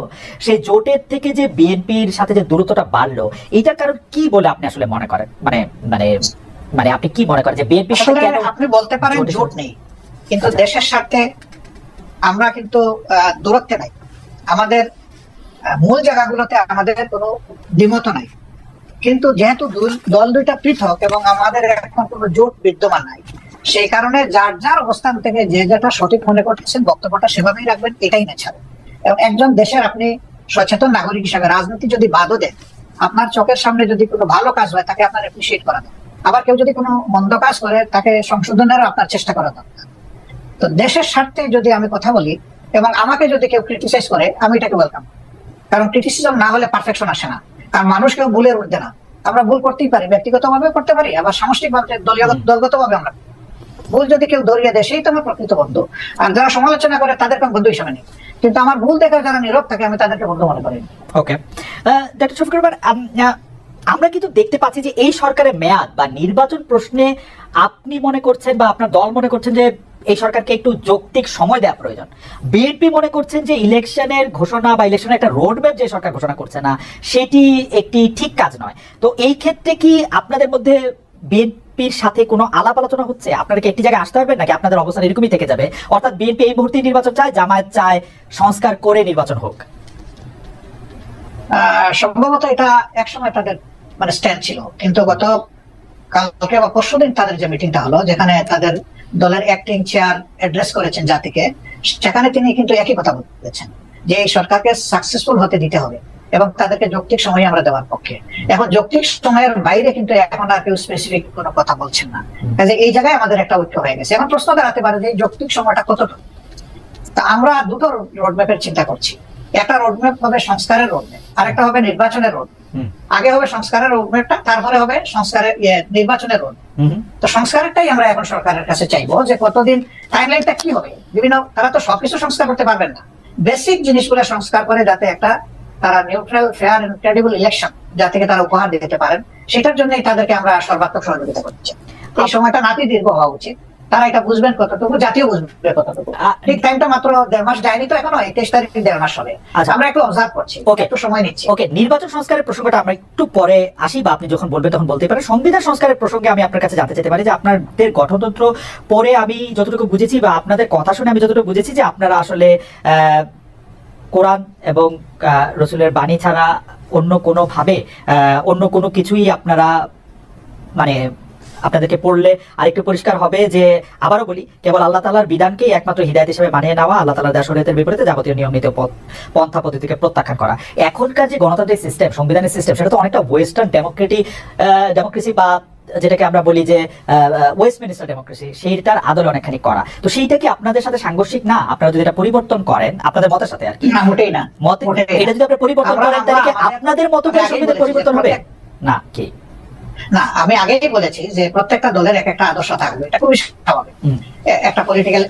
সেই জোটের থেকে যে বিএনপির সাথে যে দূরত্বটা বাড়লো, এটার কারণ কি বলে আপনি আসলে মনে করেন? মানে মানে মানে আপনি কি মনে করেন যে বিএনপির সাথে কেন? আপনি বলতে পারেন জোট নেই, কিন্তু দেশের স্বার্থে আমরা কিন্তু দূরত্বে নাই। আমাদের মূল জায়গাগুলোতে আমাদের কোনো দ্বিমত নাই, কিন্তু যেহেতু দল দুইটা পৃথক এবং আমাদের এখন কোনো জোট বিদ্যমান নাই, সেই কারণে যার যার অবস্থান থেকে যে যেটা সঠিক মনে করতেছেন বক্তব্যটা সেভাবেই রাখবেন, এটাই ন্যাচারাল। এবং একজন দেশের আপনি সচেতন নাগরিক হিসাবে রাজনীতি যদি বাদও দেন, আপনার চোখের সামনে যদি কোনো ভালো কাজ হয় তাকে আপনার অ্যাপ্রিসিয়েট করা দরকার, আবার কেউ যদি কোনো মন্দ কাজ করে তাকে সংশোধনেরও আপনার চেষ্টা করা দরকার। তো দেশের স্বার্থে যদি আমি কথা বলি এবং আমাকে যদি কেউ ক্রিটিসাইজ করে, আমি এটাকে ওয়েলকাম, কারণ ক্রিটিসিজম না হলে পারফেকশন আসে না। কারণ মানুষ কেউ ভুলের ঊর্ধ্বে না, আমরা ভুল করতেই পারি, ব্যক্তিগতভাবে করতে পারি, আবার সামষ্টিকভাবে দলগতভাবে আমরা ভুল যদি কেউ ধরিয়ে দেয় সেই তো আমার প্রকৃত বন্ধু। আর যারা সমালোচনা করে তাদেরকে বন্ধু হিসেবে নেই, কিন্তু আমার ভুল দেখে যারা নীরব থাকে আমি তাদেরকে বন্ধু মনে করি। ওকে, ডক্টর শফিকুর রহমান, আমরা কিন্তু দেখতে পাচ্ছি যে এই সরকারের মেয়াদ বা নির্বাচন প্রশ্নে আপনি মনে করছেন বা আপনার দল মনে করছেন যে এই সরকারকে একটু যৌক্তিক সময় দেওয়া প্রয়োজন। বিএনপি মনে করছেন যে ইলেকশনের ঘোষণা বা ইলেকশনের একটা রোডম্যাপ যে সরকার ঘোষণা করছে না সেটি একটি ঠিক কাজ নয়। তো এই ক্ষেত্রে কি আপনাদের মধ্যে বিএনপির সাথে কোনো আলাপ আলোচনা হচ্ছে? আপনারা কি একটি জায়গায় আসতে পারবেন নাকি আপনাদের অবস্থান এরকমই থেকে যাবে? অর্থাৎ বিএনপি এই মুহূর্তে নির্বাচন চায়, জামায়াত চায় সংস্কার করে নির্বাচন হোক। সম্ভবত এটা একসময় তাদের মানে স্ট্যান্ড ছিল, কিন্তু গত কালকে বা পরশুদিন তাদের যে মিটিংটা হলো, যেখানে তাদের দলের অ্যাক্টিং চেয়ার অ্যাড্রেস করেছেন জাতিকে, সেখানে তিনি কিন্তু একই কথা বলেছেন যে এই সরকারকে সাকসেসফুল হতে দিতে হবে এবং তাদেরকে যৌক্তিক সময় আমরা দেওয়ার পক্ষে। এখন যৌক্তিক সময়ের বাইরে কিন্তু এখন আর কেউ স্পেসিফিক কোনো কথা বলছেন না, কাজে এই জায়গায় আমাদের একটা ঐক্য হয়ে গেছে। এখন প্রশ্ন দাঁড়াতে পারে যে যৌক্তিক সময়টা কতটুকু। তা আমরা দুটো রোডম্যাপের চিন্তা করছি, একটা রোডম্যাপ হবে সংস্কারের রোডম্যাপ, আর একটা হবে নির্বাচনের রোড। আগে হবে সংস্কারের রোডম্যাপটা, তারপরে হবে সংস্কারের নির্বাচনের রোড। তো সংস্কারেরটাই আমরা এখন সরকারের কাছে চাইবো যে কতদিন টাইমলাইনটা কি হবে। বিভিন্ন তারা তো সবকিছু সংস্কার করতে পারবেন না, বেসিক জিনিসগুলো সংস্কার করে যাতে একটা তারা neutral, fair and credible election যা থেকে তারা উপহার দিতে পারেন, সেটার জন্যই তাদেরকে আমরা সর্বাত্মক সহযোগিতা করছি। এই সময়টা নাতি দীর্ঘ হওয়া উচিত, তারা এটা বুঝবেন কতটুকু, জাতীয় বুঝবে কতটুকু। ঠিক টাইমটা মাত্র 1.5 মাস যায়নি তো এখনো, 21 তারিখ 1.5 মাস হবে। আমরা একটু অবজার্ভ করছি, একটু সময় নিচ্ছি। ওকে, নির্বাচন সংস্কারের প্রসঙ্গটা আমরা একটু পরে আসি, বা আপনি যখন বলবেন তখন বলতে পারেন। সংবিধান সংস্কারের প্রসঙ্গে আমি আপনার কাছে জানতে চাইতে পারি যে আপনাদের গঠনতন্ত্র পরে আমি যতটুকু বুঝেছি বা আপনাদের কথা শুনে আমি যতটুকু বুঝেছি যে আপনারা আসলে কোরআন এবং রসুলের বাণী ছাড়া অন্য কোনো ভাবে অন্য কোনো কিছুই আপনারা মানে আপনাদেরকে পড়লে আরেকটু পরিষ্কার হবে যে, আবারও বলি, কেবল আল্লাহ তাআলার বিধানকেই একমাত্র হিদায়াত হিসেবে মানিয়ে নেওয়া, আল্লাহ তাআলার দেওয়া শরীয়তের বিপরীতে যাবতীয় নিয়ম নীতি পন্থা পদ্ধতিকে প্রত্যাখ্যান করা। এখনকার যে গণতান্ত্রিক সিস্টেম, সংবিধানের সিস্টেম, সেটা তো অনেকটা ওয়েস্টার্ন ডেমোক্রেসি বা যেটাকে আমরা বলি যে ওয়েস্টমিনিস্টার ডেমোক্রেসি, সেইটার আদলে অনেকখানি করা। তো সেইটা কি আপনাদের সাথে সাংঘর্ষিক না? আপনারা যদি এটা পরিবর্তন করেন আপনাদের মতের সাথে আর কি, না মোটেই না, মতে এটা যদি আপনারা পরিবর্তন করেন তাহলে কি আপনাদের মতো করে সংবিধান পরিবর্তন হবে না কি? না, আমি আগেই বলেছি যে প্রত্যেকটা দলের এক একটা আদর্শ থাকবে, এটা খুবই স্বাভাবিক। একটা পলিটিক্যাল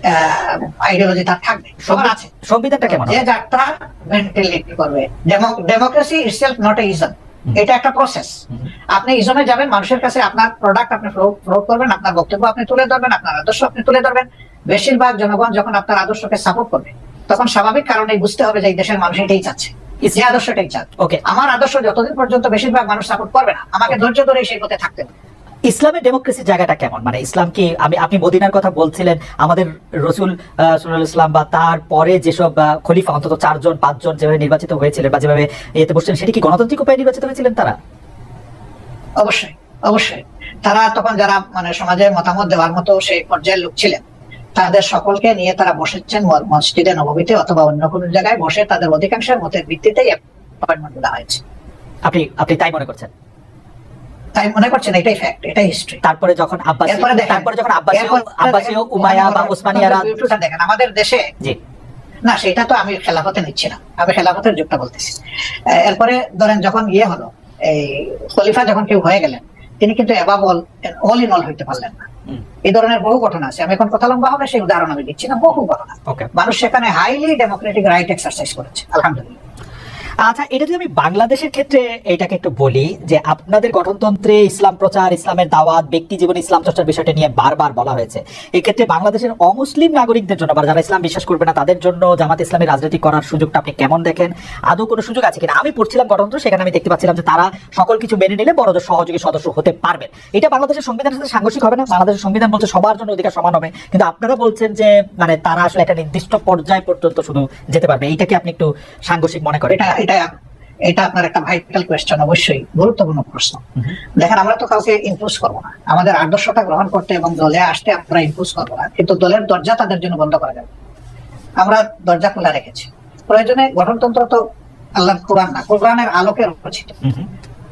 আইডিওলজি তার থাকবে, সবার আছে। সংবিধানটা কেমন যে যাত্রা মেন্টালিটি করবে। Democracy itself not a ism, এটা একটা প্রসেস। আপনি ইজমে যাবেন, মানুষের কাছে আপনার প্রোডাক্ট আপনি প্রয়োগ করবেন, আপনার বক্তব্য আপনি তুলে ধরবেন, আপনার আদর্শ আপনি তুলে ধরবেন। বেশিরভাগ জনগণ যখন আপনার আদর্শকে সাপোর্ট করবে, তখন স্বাভাবিক কারণেই বুঝতে হবে যে এই দেশের মানুষ এটাই চাচ্ছে, যে আদর্শটাই চাচ্ছে। ওকে, আমার আদর্শ যতদিন পর্যন্ত বেশিরভাগ মানুষ সাপোর্ট করবে না, আমাকে ধৈর্য ধরে সেই পথে থাকতে হবে। ইসলামের ডেমোক্রেসির জায়গাটা কেমন? মানে ইসলাম কি, আপনি মদিনার কথা বলছিলেন, আমাদের রসুল সাল্লাল্লাহু আলাইহি ওয়াসাল্লাম বা তারপরে যেসব খলিফা অন্তত 4-5 যেভাবে নির্বাচিত হয়েছিলেন বা যেভাবে এতে বসছেন, সেটি কি গণতান্ত্রিক উপায়ে নির্বাচিত হয়েছিলেন তারা? অবশ্যই অবশ্যই। তারা তখন যারা মানে সমাজে মতামত দেওয়ার মতো সেই পর্যায়ের লোক ছিলেন, তাদের সকলকে নিয়ে তারা বসেছেন মসজিদে নববীতে অথবা অন্য কোনো জায়গায় বসে তাদের অধিকাংশের মতের ভিত্তিতেই অ্যাপয়েন্টমেন্ট দেওয়া হয়েছে। আপনি তাই মনে করছেন? তাই মনে করছেন, এটাই ফ্যাক্ট, এটাই হিস্ট্রি। তারপরে যখন আব্বাসীয় উমাইয়া বা ওসমানিয়ারা দেখেন আমাদের দেশে, জি না সেটা তো আমি খেলাফতে নিচ্ছি না, আমি খেলাফতের যুগটা বলতেছি। এরপরে ধরেন যখন হলো, এই খলিফা যখন কেউ হয়ে গেলেন, তিনি কিন্তু অ্যাবাভ অল ইন অল হইতে পারলেন না। এই ধরনের বহু ঘটনা আছে, আমি এখন কথা লম্বা হবে সেই উদাহরণ আমি দিচ্ছি না, বহু ঘটনা। মানুষ সেখানে হাইলি ডেমোক্রেটিক রাইট এক্সারসাইজ করেছে, আলহামদুলিল্লাহ। আচ্ছা, এটা যদি আমি বাংলাদেশের ক্ষেত্রে এটাকে একটু বলি, যে আপনাদের গঠনতন্ত্রে ইসলাম প্রচার, ইসলামের দাওয়াত, ব্যক্তি জীবনে ইসলাম চর্চার বিষয়টা নিয়ে বারবার বলা হয়েছে। এক্ষেত্রে বাংলাদেশের অমুসলিম নাগরিকদের জন্য বা যারা ইসলাম বিশ্বাস করবে না তাদের জন্য জামাত ইসলামী রাজনীতি করার সুযোগটা আপনি কেমন দেখেন? আদৌ কোনো সুযোগ আছে কিনা? আমি পড়ছিলাম গঠনতন্ত্র, সেখানে আমি দেখতে পাচ্ছিলাম যে তারা সকল কিছু মেনে নিলে বড়দের সহযোগী সদস্য হতে পারবেন। এটা বাংলাদেশের সংবিধানের সাথে সাংঘর্ষিক হবে না? বাংলাদেশের সংবিধান বলছে সবার জন্য অধিকার সমান হবে, কিন্তু আপনারা বলছেন যে মানে তারা আসলে একটা নির্দিষ্ট পর্যায় পর্যন্ত শুধু যেতে পারবে। এইটাকে আপনি একটু সাংঘর্ষিক মনে করেন? এটা আপনার একটা ভাইটাল কোয়েশ্চেন, অবশ্যই গুরুত্বপূর্ণ প্রশ্ন। দেখেন, আমরা তো কাউকে ইম্পোজ করবো না, আমাদের আদর্শটা গ্রহণ করতে এবং দলে আসতে আমরা ইম্পোজ করবো না, কিন্তু দলের দরজা তাদের জন্য বন্ধ করা যাবে। আমরা দরজা খোলা রেখেছি। প্রয়োজনে গঠনতন্ত্র তো আল্লাহর কোরআন না, কোরআনের আলোকে রচিত।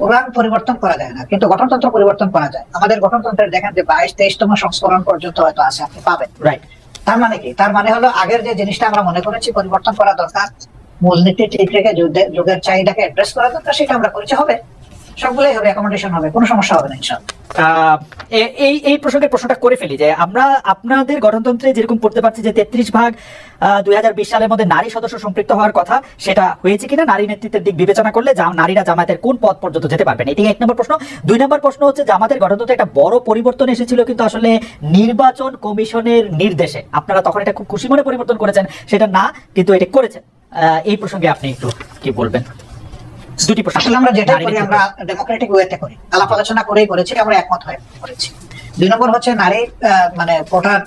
কোরআন পরিবর্তন করা যায় না, কিন্তু গঠনতন্ত্র পরিবর্তন করা যায়। আমাদের গঠনতন্ত্রের দেখেন যে 22-23তম সংস্করণ পর্যন্ত হয়তো আছে, আপনি পাবেন। রাইট। তার মানে কি? তার মানে হলো আগের যে জিনিসটা আমরা মনে করেছি পরিবর্তন করা দরকার, মূলনীতি ঠিক রেখে যুগের চাহিদাকে অ্যাড্রেস করা দরকার, সেটা আমরা করেছি। হবে, সবগুলোই হবে, অ্যাকোমোডেশন হবে, কোনো সমস্যা হবে না ইনশাআল্লাহ। এই প্রশ্নটা করে ফেলি যে আমরা আপনাদের গঠনতন্ত্রে যেরকম পড়তে পারছি যে 33 ভাগ 2020 সালের মধ্যে নারী সদস্য সম্পৃক্ত হওয়ার কথা, সেটা হয়েছে কিনা? নারী নেতৃত্বের দিক বিবেচনা করলে নারীরা জামায়াতের কোন পদ পর্যন্ত যেতে পারবেন? এটি 1 নম্বর প্রশ্ন। 2 নম্বর প্রশ্ন হচ্ছে, জামাতের গঠনতন্ত্রে একটা বড় পরিবর্তন এসেছিল কিন্তু আসলে নির্বাচন কমিশনের নির্দেশে। আপনারা তখন এটা খুব খুশি মনে পরিবর্তন করেছেন, সেটা না, কিন্তু এটা করেছেন। এই প্রসঙ্গে আপনি একটু কি বলবেন? দুটি প্রশ্ন। আসলে আমরা যেটা করি, আমরা ডেমোক্রেটিক ওয়েতে করি, আলাপ আলোচনা করেই করেছি, আমরা একমত হয়ে করেছি। 2 নম্বর হচ্ছে নারী মানে ভোটার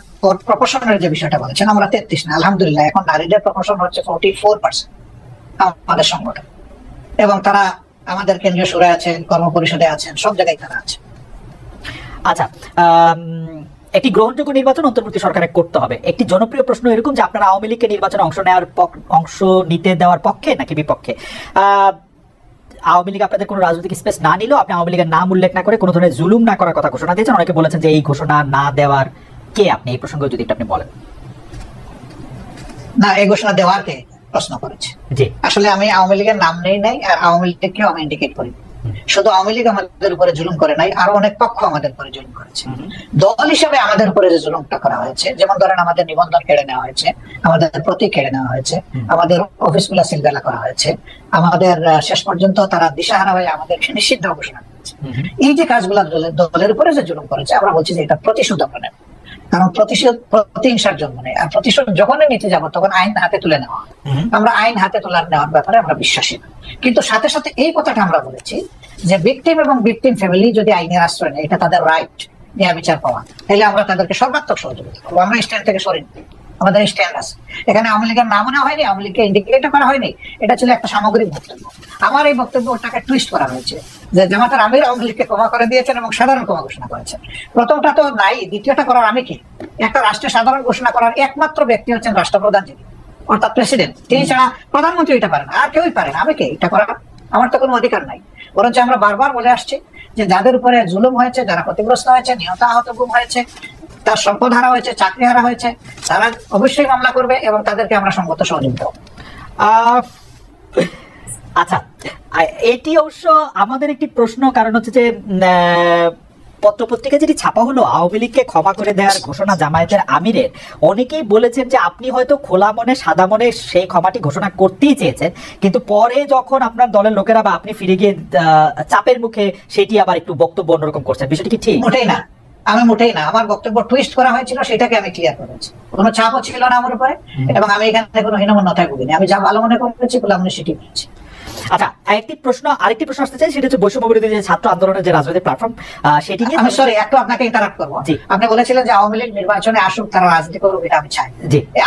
প্রপোর্শনের যে বিষয়টা বলেছেন, আমরা 33 না, আলহামদুলিল্লাহ এখন নারীদের প্রপোর্শন হচ্ছে 44% আমাদের সংগঠন, এবং তারা আমাদের কেন্দ্রীয় সুরায় আছেন, কর্ম পরিষদে আছেন, সব জায়গায় তারা আছে। আচ্ছা, একটি গ্রহণযোগ্য নির্বাচন অন্তর্বর্তী সরকারে করতে হবে। একটি জনপ্রিয় প্রশ্ন এরকম যে আপনারা আওয়ামী লীগকে নির্বাচনে অংশ নিতে দেওয়ার পক্ষে নাকি বিপক্ষে? আওয়ামী লীগ আপনাদের কোনো রাজনৈতিক স্পেস না নিলেও আপনি আওয়ামী লীগের নাম উল্লেখ না করে কোনো ধরনের জুলুম না করার কথা ঘোষণা দিয়েছেন। অনেকে বলেছেন যে এই ঘোষণা না দেওয়ার কে আপনি? এই প্রসঙ্গে যদি আপনি বলেন। না, এই ঘোষণা দেওয়ার কে প্রশ্ন করেছে? জি, আসলে আমি আওয়ামী লীগের নাম নেই নাই, আর আওয়ামী লীগকেও আমি ইন্ডিকেট করি। শুধু আওয়ামী লীগ আমাদের উপরে জুলুম করে নাই, আরো অনেক পক্ষ আমাদের উপরে জুলুম করেছে। দল হিসেবে আমাদের উপরে যে জুলুমটা করা হয়েছে, যেমন ধরেন আমাদের নিবন্ধন কেড়ে নেওয়া হয়েছে, আমাদের প্রতীক কেড়ে নেওয়া হয়েছে, আমাদের অফিসগুলো সিলগালা করা হয়েছে, আমাদের শেষ পর্যন্ত তারা দিশাহারা হয়ে আমাদের নিষিদ্ধ ঘোষণা করেছে। এই যে কাজগুলো দলের উপরে যে জুলুম করেছে, আমরা বলছি যে এটা প্রতিশোধ আমরা নেব। কারণ প্রতিহিংসার জন্ম নেই, আর প্রতিশোধ যখনই নিতে যাবো তখন আইন হাতে তুলে নেওয়া। আমরা আইন হাতে তোলার নেওয়ার ব্যাপারে আমরা বিশ্বাসী না, কিন্তু সাথে সাথে এই কথাটা আমরা বলেছি যে ভিকটিম এবং ভিকটিম ফ্যামিলি যদি আইনের আশ্রয় নেয়, এটা তাদের রাইট ন্যায় বিচার পাওয়া, তাহলে আমরা তাদেরকে সর্বাত্মক সহযোগিতা করবো, আমরা স্ট্যান্ড থেকে সরিয়ে নেব। আমাদের স্ট্যান্ড আছে। এখানে আওয়ামী লীগের নাম নেওয়া হয়নি, আওয়ামী লীগকে ইন্ডিকেট করা হয়নি, এটা ছিল একটা সামগ্রিক বক্তব্য। আমার এই বক্তব্যটাকে টুইস্ট করা হয়েছে যে জামাতের আমির আওয়ামী লীগকে ক্ষমা করে দিয়েছেন এবং সাধারণ ক্ষমা ঘোষণা করেছেন। প্রথমটা তো নাই, দ্বিতীয়টা করার আমি কি? একটা রাষ্ট্রের সাধারণ ঘোষণা করার একমাত্র ব্যক্তি হচ্ছেন রাষ্ট্রপ্রধান, যিনি অর্থাৎ প্রেসিডেন্ট। তিনি ছাড়া প্রধানমন্ত্রী এটা পারেন, আর কেউই পারেন। আমি কে এটা করার? আমার তো কোনো অধিকার নাই। বরঞ্চ আমরা বারবার বলে আসছি যে যাদের উপরে জুলুম হয়েছে, যারা ক্ষতিগ্রস্ত হয়েছে, নিহত আহত গুম হয়েছে, তার সম্পদ হারা হয়েছে, চাকরি হারা হয়েছে, তারা অবশ্যই মামলা করবে এবং তাদেরকে আমরা সঙ্গত সহযোগিতা করব। আচ্ছা, এটি অবশ্য আমাদের একটি প্রশ্ন, কারণ হচ্ছে যে পত্রপত্রিকা যেটি ছাপা হলো আওয়ামী লীগকে ক্ষমা করে দেওয়ার ঘোষণা জামায়াতের আমিরের, অনেকেই বলেছেন যে আপনি হয়তো খোলা মনে সাদা মনে সেই ক্ষমাটি ঘোষণা করতেই চেয়েছেন, কিন্তু পরে যখন আপনার দলের লোকেরা বা আপনি ফিরে গিয়ে চাপের মুখে সেটি আবার একটু বক্তব্য অন্যরকম করছেন, বিষয়টি কি ঠিক? মোটেই না, আমি মোটেই না। আমার বক্তব্য টুইস্ট করা হয়েছিল, সেটাকে আমি ক্লিয়ার করেছি। কোনো চাপও ছিল না আমার উপরে এবং আমি এখানে কোনো হীনমন্যতায় ভুগিনি। আমি যা ভালো মনে করেছি বলে আমি সেটি বলেছি। আচ্ছা, আরেকটি প্রশ্ন আসতে চাই, সেটা হচ্ছে বৈষম্য বিরোধী যে ছাত্র আন্দোলনের যে রাজনৈতিক প্ল্যাটফর্ম, সেটি নিয়ে আমি সরি একটু আপনাকে ইন্টারাপ্ট করবো। আপনি বলেছিলেন যে আওয়ামী লীগ নির্বাচনে আসুক, তারা রাজনীতি করুক, এটা আমি চাই।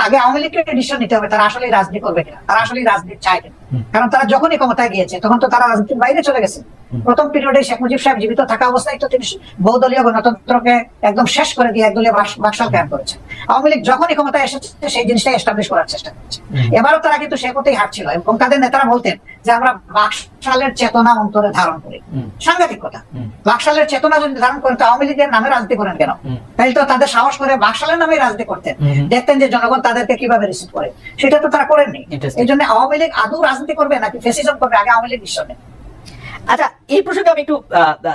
আগে আওয়ামী লীগকে ডিসিশন নিতে হবে তারা আসলে রাজনীতি করবে কিনা, তারা আসলে রাজনীতি চায় কিনা। কারণ তারা যখনই ক্ষমতায় গিয়েছে তখন তো তারা রাজনীতির বাইরে চলে গেছে। প্রথম পিরিয়ডে শেখ মুজিব সাহেব জীবিত থাকা অবস্থায় তো তিনি বহুদলীয় গণতন্ত্রকে একদম শেষ করে দিয়ে একদলীয় বাকশাল কায়েম করেছে। আওয়ামী লীগ যখনই ক্ষমতায় এসেছে সেই জিনিসটাই এস্টাবলিশ করার চেষ্টা করেছে। এবারও তারা কিন্তু সে পথেই হাঁটছিল এবং তাদের নেতারা বলতেন যে আমরা বাকশালের চেতনা অন্তরে ধারণ করি। সাংঘাতিক কথা। বাকশালের চেতনা যদি ধারণ করেন তো আওয়ামী লীগের নামে রাজনীতি করেন কেন? তাই তো তাদের সাহস করে বাকশালের নামে রাজনীতি করতেন, দেখতেন যে জনগণ তাদেরকে কিভাবে রিসিভ করে। সেটা তো তারা করেননি। এই জন্য আওয়ামী লীগ আদৌ রাজনীতি করবে নাকি ফ্যাসিজম করবে, আগে আওয়ামী লীগ নিশ্চয় নেই। আচ্ছা, এই প্রসঙ্গে আমি একটু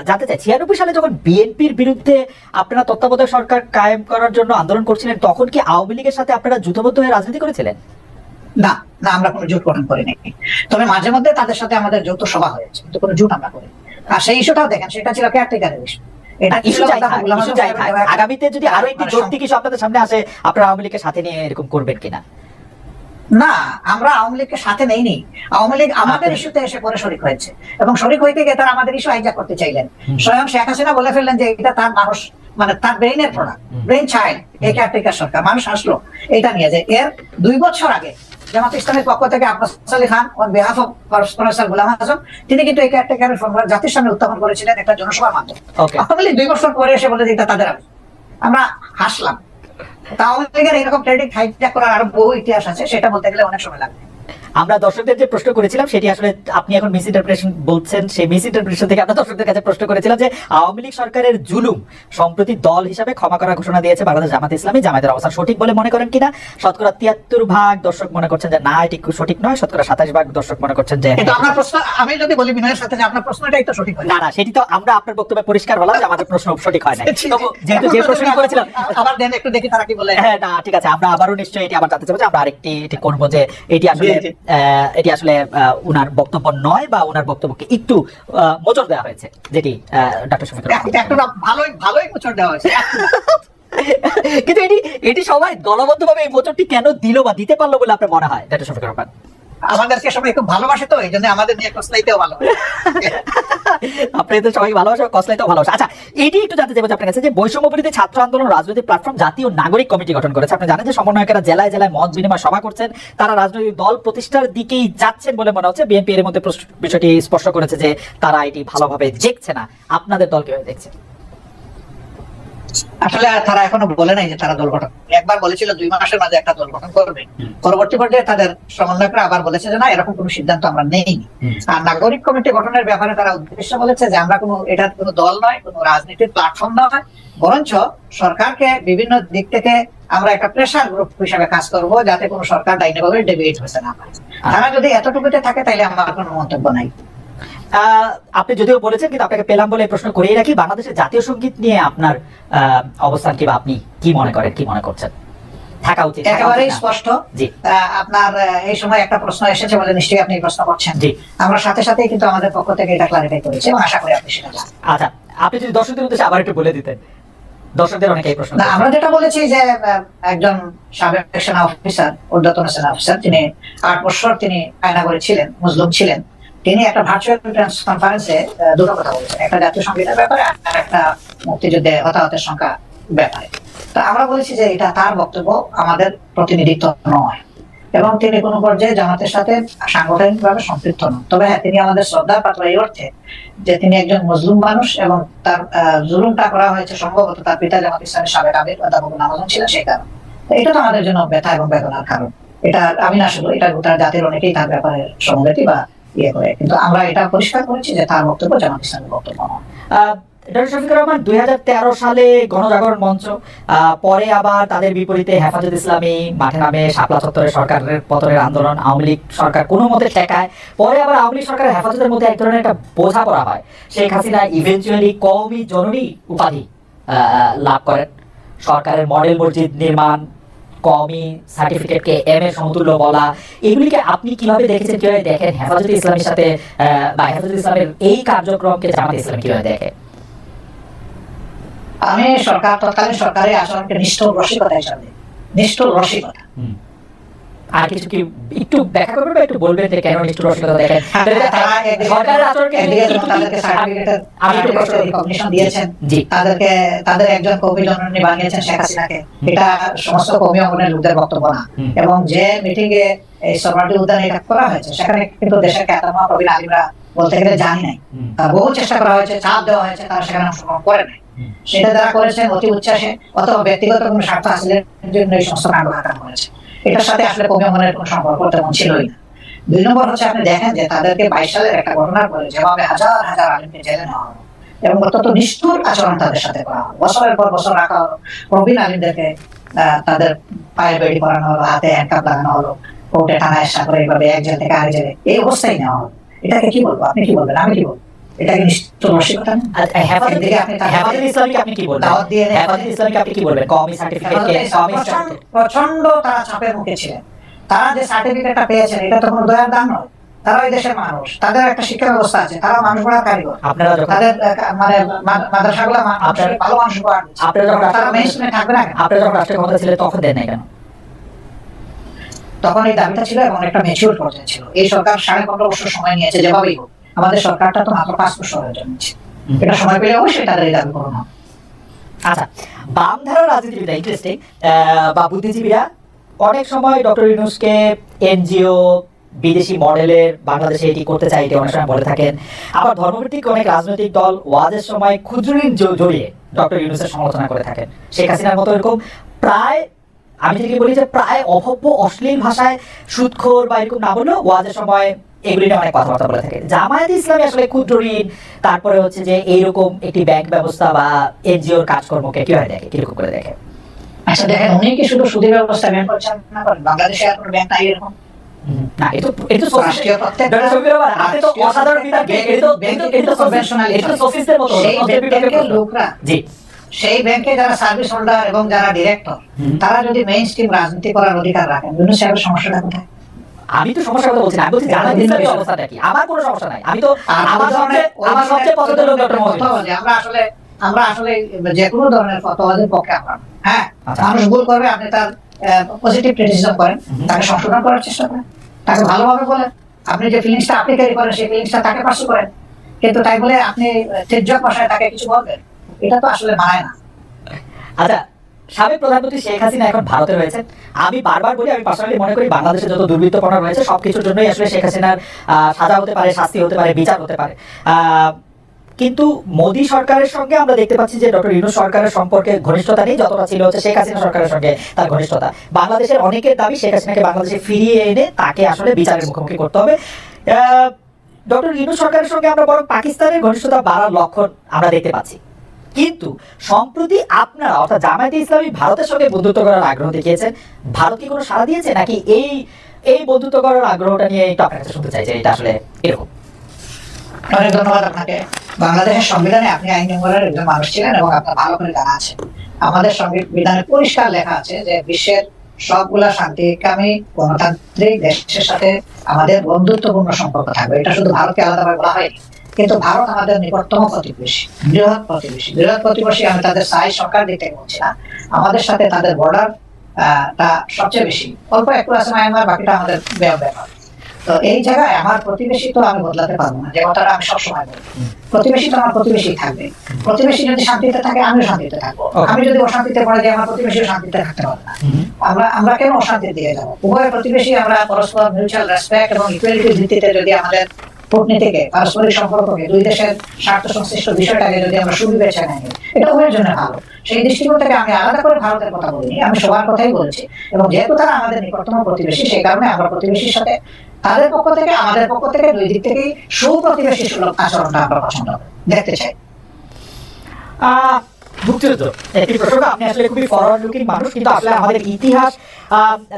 জানতে চাই, 96 সালে যখন বিএনপির বিরুদ্ধে আপনারা তত্ত্বাবধায়ক সরকার কায়েম করার জন্য আন্দোলন করছিলেন, তখন কি আওয়ামী লীগের সাথে আপনারা যুদ্ধবদ্ধ হয়ে রাজনীতি করেছিলেন? না না, আমরা কোনো জোট গঠন করিনি। তবে মাঝে মধ্যে তাদের সাথে আমাদের যৌথ সভা হয়েছে, কিন্তু কোনো জোট আমরা করিনি। আর সেই ইস্যুটাও দেখেন, সেটা ছিল কেয়ারটেকারের ইস্যু। আগামীতে যদি আরো একটি জোট থেকে আপনাদের সামনে আসে, আপনারা আওয়ামী লীগের সাথে নিয়ে এরকম করবেন কিনা? না, আমরা আওয়ামী লীগকে সাথে নেইনি। আওয়ামী লীগ আমাদের ইস্যুতে এসে পরে শরিক হয়েছে এবং শরিক হইতে গিয়ে তারা আমাদের ইস্যু হাইজ্যাক করতে চাইলেন। স্বয়ং শেখ হাসিনা বলে ফেললেন যে এটা তার মানুষ, মানে তার ব্রেইনের প্রোডাক্ট, ব্রেইন চাইল্ড এই কেয়ারটেকার সরকার। মানুষ আসলো এটা নিয়ে যে এর 2 বছর আগে জামাত ইসলামের পক্ষ থেকে Abbas Ali Khan on behalf of professor Golam Azam তিনি কিন্তু এই কেয়ারটেকারের ফর্মুলা জাতির সামনে উত্থাপন করেছিলেন একটা জনসভার মাধ্যমে। আওয়ামী লীগ 2 বছর পরে এসে বলে যে এটা তাদের। আমরা হাসলাম। আওয়ামী লীগের এরকম ক্রেডিট হাইজ্যাক করার আরো বহু ইতিহাস আছে, সেটা বলতে গেলে অনেক সময় লাগবে। আমরা দর্শকদের যে প্রশ্ন করেছিলাম সেটি আসলে আপনি এখন মিস ইন্টারপ্রিটেশন বলছেন, সেই মিস ইন্টারপ্রিটেশন থেকে আমরা দর্শকদের কাছে প্রশ্ন করেছিলাম যে আওয়ামী লীগ সরকারের জুলুম সম্প্রতি দল হিসাবে ক্ষমা করার ঘোষণা দিয়েছে বাংলাদেশ জামাত ইসলামী, জামাতের অবস্থান সঠিক বলে মনে করেন কিনা? 73% দর্শক মনে করছেন যে না, এটি সঠিক নয়। 27% দর্শক মনে করছেন যে কিন্তু আপনার প্রশ্ন, আমি যদি বলি বিনয়ের সাথে যে আপনার প্রশ্নটাই তো সঠিক হয়। না না, সেটি তো আমরা আপনার বক্তব্যে পরিষ্কার হলাম যে আমাদের প্রশ্ন সঠিক হয় না। যেহেতু যে প্রশ্ন করেছিলাম আবার দেন একটু দেখি তারা কি বলে। হ্যাঁ, না ঠিক আছে, আমরা আবারও নিশ্চয়ই এটি আবার জানতে চাইবো যে আমরা আরেকটি করবো যে এটি আসলে উনার বক্তব্য নয় বা উনার বক্তব্যকে একটু মোচড় দেওয়া হয়েছে, যেটি ডক্টর শফিকুর রহমান ভালোই মোচড় দেওয়া হয়েছে। কিন্তু এটি সবাই দলবদ্ধভাবে এই মোচড়টি কেন দিল বা দিতে পারলো বলে আপনার মনে হয় ডক্টর শফিকুর রহমান? আমাদেরকে সবাই খুব ভালোবাসে, তো এই জন্য আমাদের নিয়ে কসলাইতেও ভালোবাসে। আপনাদের সবাই ভালোবাসা, কসলাইতেও ভালোবাসা। আচ্ছা, এটি একটু জানতে চাইবো আপনার কাছে যে বৈষম্য বিরোধী ছাত্র আন্দোলন রাজনৈতিক প্ল্যাটফর্ম জাতীয় নাগরিক কমিটি গঠন করেছে। আপনি জানেন যে সমন্বয়কেরা জেলায় জেলায় মত বিনিময় সভা করছেন, তারা রাজনৈতিক দল প্রতিষ্ঠার দিকেই যাচ্ছেন বলে মনে হচ্ছে। বিএনপি এর মধ্যে বিষয়টি স্পষ্ট করেছে যে তারা এটি ভালোভাবে দেখছে না। আপনাদের দল কিভাবে দেখছে? আসলে তারা এখনো বলে নাই যে তারা দল গঠন, একবার বলেছিল 2 মাসের মাঝে একটা দল গঠন করবে। পরবর্তী পর্যায়ে তাদের সমন্বয়করা আবার বলেছে যে না, এরকম কোনো সিদ্ধান্ত আমরা নেইনি। আর নাগরিক কমিটি গঠনের ব্যাপারে তারা উদ্দেশ্য বলেছে যে আমরা এটা কোনো দল নয়, কোনো রাজনীতির প্ল্যাটফর্ম নয়, বরঞ্চ সরকারকে বিভিন্ন দিক থেকে আমরা একটা প্রেসার গ্রুপ হিসেবে কাজ করব, যাতে কোনো সরকার ডাইনাভাবে ডেভিয়েট হতে না পারে। তারা যদি এতটুকুতে থাকে তাহলে আমার কোনো মন্তব্য নাই। আপনি যদিও বলেছেন, কিন্তু আপনাকে পেলাম বলে প্রশ্ন করেই রাখি, বাংলাদেশের জাতীয় সঙ্গীত নিয়ে আপনার অবস্থান কি বা আপনি কি মনে করেন, কি মনে করছেন থাকা উচিত? একেবারেই স্পষ্ট। আপনার এই সময় একটা প্রশ্ন এসেছে বলে নিশ্চয়ই আপনি প্রশ্ন করছেন। আমরা সাথে সাথে কিন্তু আমাদের পক্ষ থেকে এটা ক্লারিফাই করেছি এবং আশা করি আপনি সেটা জানেন। আচ্ছা, আপনি যদি দর্শকদের উদ্দেশ্যে আবার একটু বলে দিতেন। দর্শকদের অনেকেই প্রশ্ন। আমরা যেটা বলেছি যে একজন সাবেক সেনা অফিসার, ঊর্ধ্বতন সেনা অফিসার, তিনি 8 বছর তিনি আয়নাগরে ছিলেন, মুসলিম ছিলেন। তিনি একটা ভার্চুয়াল কনফারেন্সে দুটো কথা বলেছেন, একটা জাতীয় সংগীতের ব্যাপারে আর একটা মুক্তিযুদ্ধে হতাহতের সংখ্যা ব্যাপারে। তা আমরা বলেছি যে এটা তার বক্তব্য, আমাদের প্রতিনিধিত্ব নয়, এবং তিনি কোনো পর্যায়ে জামাতের সাথে সাংগঠনিকভাবে সম্পৃক্ত নন। তবে হ্যাঁ, তিনি আমাদের শ্রদ্ধার পাত্র এই অর্থে যে তিনি একজন মজলুম মানুষ, এবং তার জুলুমটা করা হয়েছে সম্ভবত তার পিতা জামাত ইসলামের সাবেক আমির অধ্যাপক নামাজন ছিলেন সেই কারণে। এটা তো আমাদের জন্য ব্যথা এবং বেদনার কারণ। এটা আমি না শুধু, এটা গোটা জাতির অনেকেই তার ব্যাপারে সমবেতি বা ইয়ে করে, কিন্তু আমরা এটা পরিষ্কার করেছি যে তার বক্তব্য জামাত ইসলামের বক্তব্য নয়। ডক্টর শফিকুর রহমান 2013 সালে গণজাগরণ মঞ্চ, পরে আবার তাদের বিপরীতে হেফাজত ইসলামী মাঠে নামে শাপলা চত্বরে সরকারের পতনের আন্দোলন, আওয়ামী লীগ সরকার কোনো মতে ঠেকায়, পরে আবার আওয়ামী লীগ সরকারের হেফাজতের মধ্যে এক ধরনের একটা বোঝাপড়া হয়। শেখ হাসিনা ইভেনচুয়ালি কওমি জননী উপাধি লাভ করেন। সরকারের মডেল মসজিদ নির্মাণ, কওমি সার্টিফিকেটকে এম এর সমতুল্য বলা, এগুলিকে আপনি কিভাবে দেখেছেন, কিভাবে দেখেন হেফাজত ইসলামের সাথে বা হেফাজত ইসলামের এই কার্যক্রমকে জামাত ইসলাম কিভাবে দেখে? আমি তৎকালীন সরকারের আচরণকে নিষ্ঠুর রসিকতা হিসাবে, নিষ্ঠুর রসিকতা। আর কিছু কি একটু ব্যাখ্যা করবেন বা একটু বলবেন যে কেন নিষ্ঠুর রসিকতা দেখেন? সরকারের আচরণকে তাদেরকে সার্টিফিকেটের রিকগনিশন দিয়েছেন, তাদেরকে তাদের একজন কবি জননী বানিয়েছেন শেখ হাসিনাকে, এটা সমস্ত কবি অঙ্গনের লোকদের বক্তব্য না। এবং যে মিটিং এ এই সরকারি উদ্যানে এটা করা হয়েছে, সেখানে কিন্তু দেশের খ্যাতনামা কবি আলিমরা বলতে গেলে জানি নাই, বহু চেষ্টা করা হয়েছে, চাপ দেওয়া হয়েছে, তারা সেখানে অংশগ্রহণ করে নাই। সেটা যারা করেছেন অতি উচ্ছ্বাসে অথবা ব্যক্তিগত কোনো স্বার্থ হাসিলের জন্য এই সমস্ত কাণ্ড ঘটানো হয়েছে। এটার সাথে আসলে কবি অঙ্গনের কোনো সম্পর্ক তেমন ছিলই না। 2 নম্বর হচ্ছে, আপনি দেখেন যে তাদেরকে 22 সালের একটা ঘটনার পরে যেভাবে হাজার হাজার আলিমকে জেলে নেওয়া হলো এবং অত্যন্ত নিষ্ঠুর আচরণ তাদের সাথে করা হলো, বছরের পর বছর রাখা হলো, প্রবীণ আলিমদেরকে তাদের পায়ে বেড়ি করানো হলো, হাতে হ্যান্ডকাপ লাগানো হলো, কোর্টে থানায় এসে করে এইভাবে এক জেল থেকে আরেক জেলে, এই অবস্থায় নেওয়া হলো। এটাকে কি বলবো? আপনি কি বলবেন? আমি কি বলবো? এটাকে নিষ্ঠুর রসিকতা না? হেফাজত ইসলামকে আপনি কি বলবেন? হেফাজত ইসলামকে আপনি কি বলবেন? কওমি সার্টিফিকেটকে প্রচন্ড তারা চাপের মুখে ছিলেন। তারা যে সার্টিফিকেটটা পেয়েছেন, এটা তো কোনো দয়ার দান নয়। তারা এই দেশের মানুষ, তাদের একটা শিক্ষা ব্যবস্থা আছে, তারা মানুষ গড়ার কারিগর। আপনারা তাদের মানে মাদ্রাসাগুলো ভালো মানুষ গড়ার, তারা মেইনস্ট্রিমে থাকবে না। আপনারা যখন রাষ্ট্রের ক্ষমতা ছিল তখন দেন নাই কেন? তখন এই দাবিটা ছিল এবং একটা ম্যাচিউর পর্যায়ে ছিল। এই সরকার 15.5 বছর সময় নিয়েছে, যেভাবেই হোক। আমাদের সরকারটা তো মাত্র 5 বছর হয়ে জন্মেছে, এটা সময় পেলে অবশ্যই তাদের এই দাবি পূরণ হবে। আচ্ছা, বামধারা রাজনীতিবিদরা ইন্টারেস্টিং বা বুদ্ধিজীবীরা অনেক সময় ডক্টর ইউনূসকে এনজিও বিদেশি মডেলের বাংলাদেশে এটি করতে চাই এটি অনেক সময় বলে থাকেন। আবার ধর্মভিত্তিক অনেক রাজনৈতিক দল ওয়াজের সময় ক্ষুদ্র ঋণ জড়িয়ে ডক্টর ইউনূসের সমালোচনা করে থাকেন। শেখ হাসিনার মতো এরকম প্রায়, আমি থেকে বলি যে প্রায় অভব্য অশ্লীল ভাষায় সুদখোর বা এরকম না বললেও ওয়াজের সময় এগুলি নিয়ে অনেক কথাবার্তা বলে থাকে। জামায়াতে ইসলামী আসলে ক্ষুদ্র ঋণ, তারপরে হচ্ছে যে এইরকম একটি ব্যাংক ব্যবস্থা বা এনজিওর কাজকর্মকে কিভাবে দেখে, কিরকম করে দেখে? আচ্ছা দেখেন, উনি কি শুধু সুদের ব্যবস্থা ব্যাংক পরিচালনা করেন? বাংলাদেশে আর কোনো ব্যাংক নাই এরকম? না, এটা তো রাষ্ট্রীয় প্রত্যেক আপনি তো অসাধারণ বিধানকে এটা তো কনভেনশনাল, এটা তো সফিস্টের মতো লোকরা। জি, সেই ব্যাংকে যারা সার্ভিস হোল্ডার এবং যারা ডিরেক্টর, তারা যদি মেইনস্ট্রিম রাজনীতি করার অধিকার রাখেন, ইউনূস সাহেবের সমস্যাটা কোথায়? আমি তো সমস্যার কথা বলছি না, আমি বলছি জামায়াত ইসলামীর অবস্থাটা কি। আমার কোনো সমস্যা নাই, আমি তো আমার সবচেয়ে পছন্দের লোক ডক্টর মোহাম্মদ ইউনূস। আমরা আসলে যে কোনো ধরনের ফতোয়াদের পক্ষে আমরা, হ্যাঁ, মানুষ ভুল করবে, আপনি তার পজিটিভ ক্রিটিসিজম করেন, তাকে সংশোধন করার চেষ্টা করেন, তাকে ভালোভাবে বলেন, আপনি যে ফিলিংসটা আপনি ক্যারি করেন সেই ফিলিংসটা তাকে পার্সু করেন। কিন্তু তাই বলে আপনি তেজ্জক ভাষায় তাকে কিছু বলবেন, এটা তো আসলে মানায় না। আচ্ছা, সাবেক প্রধানমন্ত্রী শেখ হাসিনা এখন ভারতে রয়েছেন। আমি বারবার বলি, আমি পার্সোনালি মনে করি বাংলাদেশে যত দুর্বৃত্তপনা রয়েছে সবকিছুর জন্যই আসলে শেখ হাসিনার সাজা হতে পারে, শাস্তি হতে পারে, বিচার হতে পারে। কিন্তু মোদী সরকারের সঙ্গে আমরা দেখতে পাচ্ছি যে ডক্টর ইউনূস সরকারের সম্পর্কে ঘনিষ্ঠতা নেই যতটা ছিল হচ্ছে শেখ হাসিনা সরকারের সঙ্গে তার ঘনিষ্ঠতা। বাংলাদেশের অনেকের দাবি শেখ হাসিনাকে বাংলাদেশে ফিরিয়ে এনে তাকে আসলে বিচারের মুখোমুখি করতে হবে। ডক্টর ইউনূস সরকারের সঙ্গে আমরা বরং পাকিস্তানের ঘনিষ্ঠতা বাড়ার লক্ষণ আমরা দেখতে পাচ্ছি। কিন্তু সম্প্রতি আপনারা অর্থাৎ জামায়াতে ইসলামী ভারতের সঙ্গে বন্ধুত্ব করার আগ্রহ দেখিয়েছেন, ভারত কি কোনো সাড়া দিয়েছে নাকি এই বন্ধুত্ব করার আগ্রহটা নিয়ে একটু আপনার কাছে শুনতে চাইছেন? এটা আসলে এরকম। অনেক ধন্যবাদ আপনাকে। বাংলাদেশের সংবিধানে আপনি আইন মেম্বারের একজন মানুষ ছিলেন এবং আপনার ভালো করে জানা আছে, আমাদের সংবিধানে পরিষ্কার লেখা আছে যে বিশ্বের সবগুলা শান্তিকামী গণতান্ত্রিক দেশের সাথে আমাদের বন্ধুত্বপূর্ণ সম্পর্ক থাকবে। এটা শুধু ভারতকে আলাদাভাবে বলা হয়নি, কিন্তু ভারত আমাদের নিকটতম প্রতিবেশী, বৃহৎ প্রতিবেশী। আমি তাদের সাইজ সংখ্যার দিক থেকে বলছি না, আমাদের সাথে তাদের বর্ডার তা সবচেয়ে বেশি, অল্প একটু আছে মায়ানমার, বাকিটা আমাদের ব্যাপার। তো এই জায়গায় আমার প্রতিবেশী তো আমি বদলাতে পারবো না, যে কথাটা আমি সবসময় বলি। প্রতিবেশী তো আমার প্রতিবেশী থাকবে, প্রতিবেশী যদি শান্তিতে থাকে আমিও শান্তিতে থাকবো। আমি যদি অশান্তিতে পড়ে যাই আমার প্রতিবেশীও শান্তিতে থাকতে পারবে না। আমরা কেন অশান্তি দিয়ে যাবো? উভয় প্রতিবেশী আমরা পরস্পর মিউচুয়াল রেসপেক্ট এবং ইকুয়ালিটির ভিত্তিতে যদি আমাদের কূটনীতিকে, পারস্পরিক সম্পর্ককে, দুই দেশের স্বার্থ সংশ্লিষ্ট বিষয়টাকে যদি আমরা সুবিবেচনা নেই, এটা উভয়ের জন্য ভালো। সেই দৃষ্টিকোণ থেকে আমি আলাদা করে ভারতের কথা বলিনি, আমি সবার কথাই বলছি। এবং যেহেতু তারা আমাদের নিকটতম প্রতিবেশী, সেই কারণে আমরা প্রতিবেশীর সাথে তাদের পক্ষ থেকে আমাদের পক্ষ থেকে দুই দিক থেকেই সুপ্রতিবেশী সুলভ আচরণটা আমরা পছন্দ দেখতে চাই। মুক্তিযুদ্ধ একটি প্রসঙ্গ, আপনি আসলে খুবই ফরওয়ার্ড লুকিং মানুষ, কিন্তু আসলে আমাদের ইতিহাস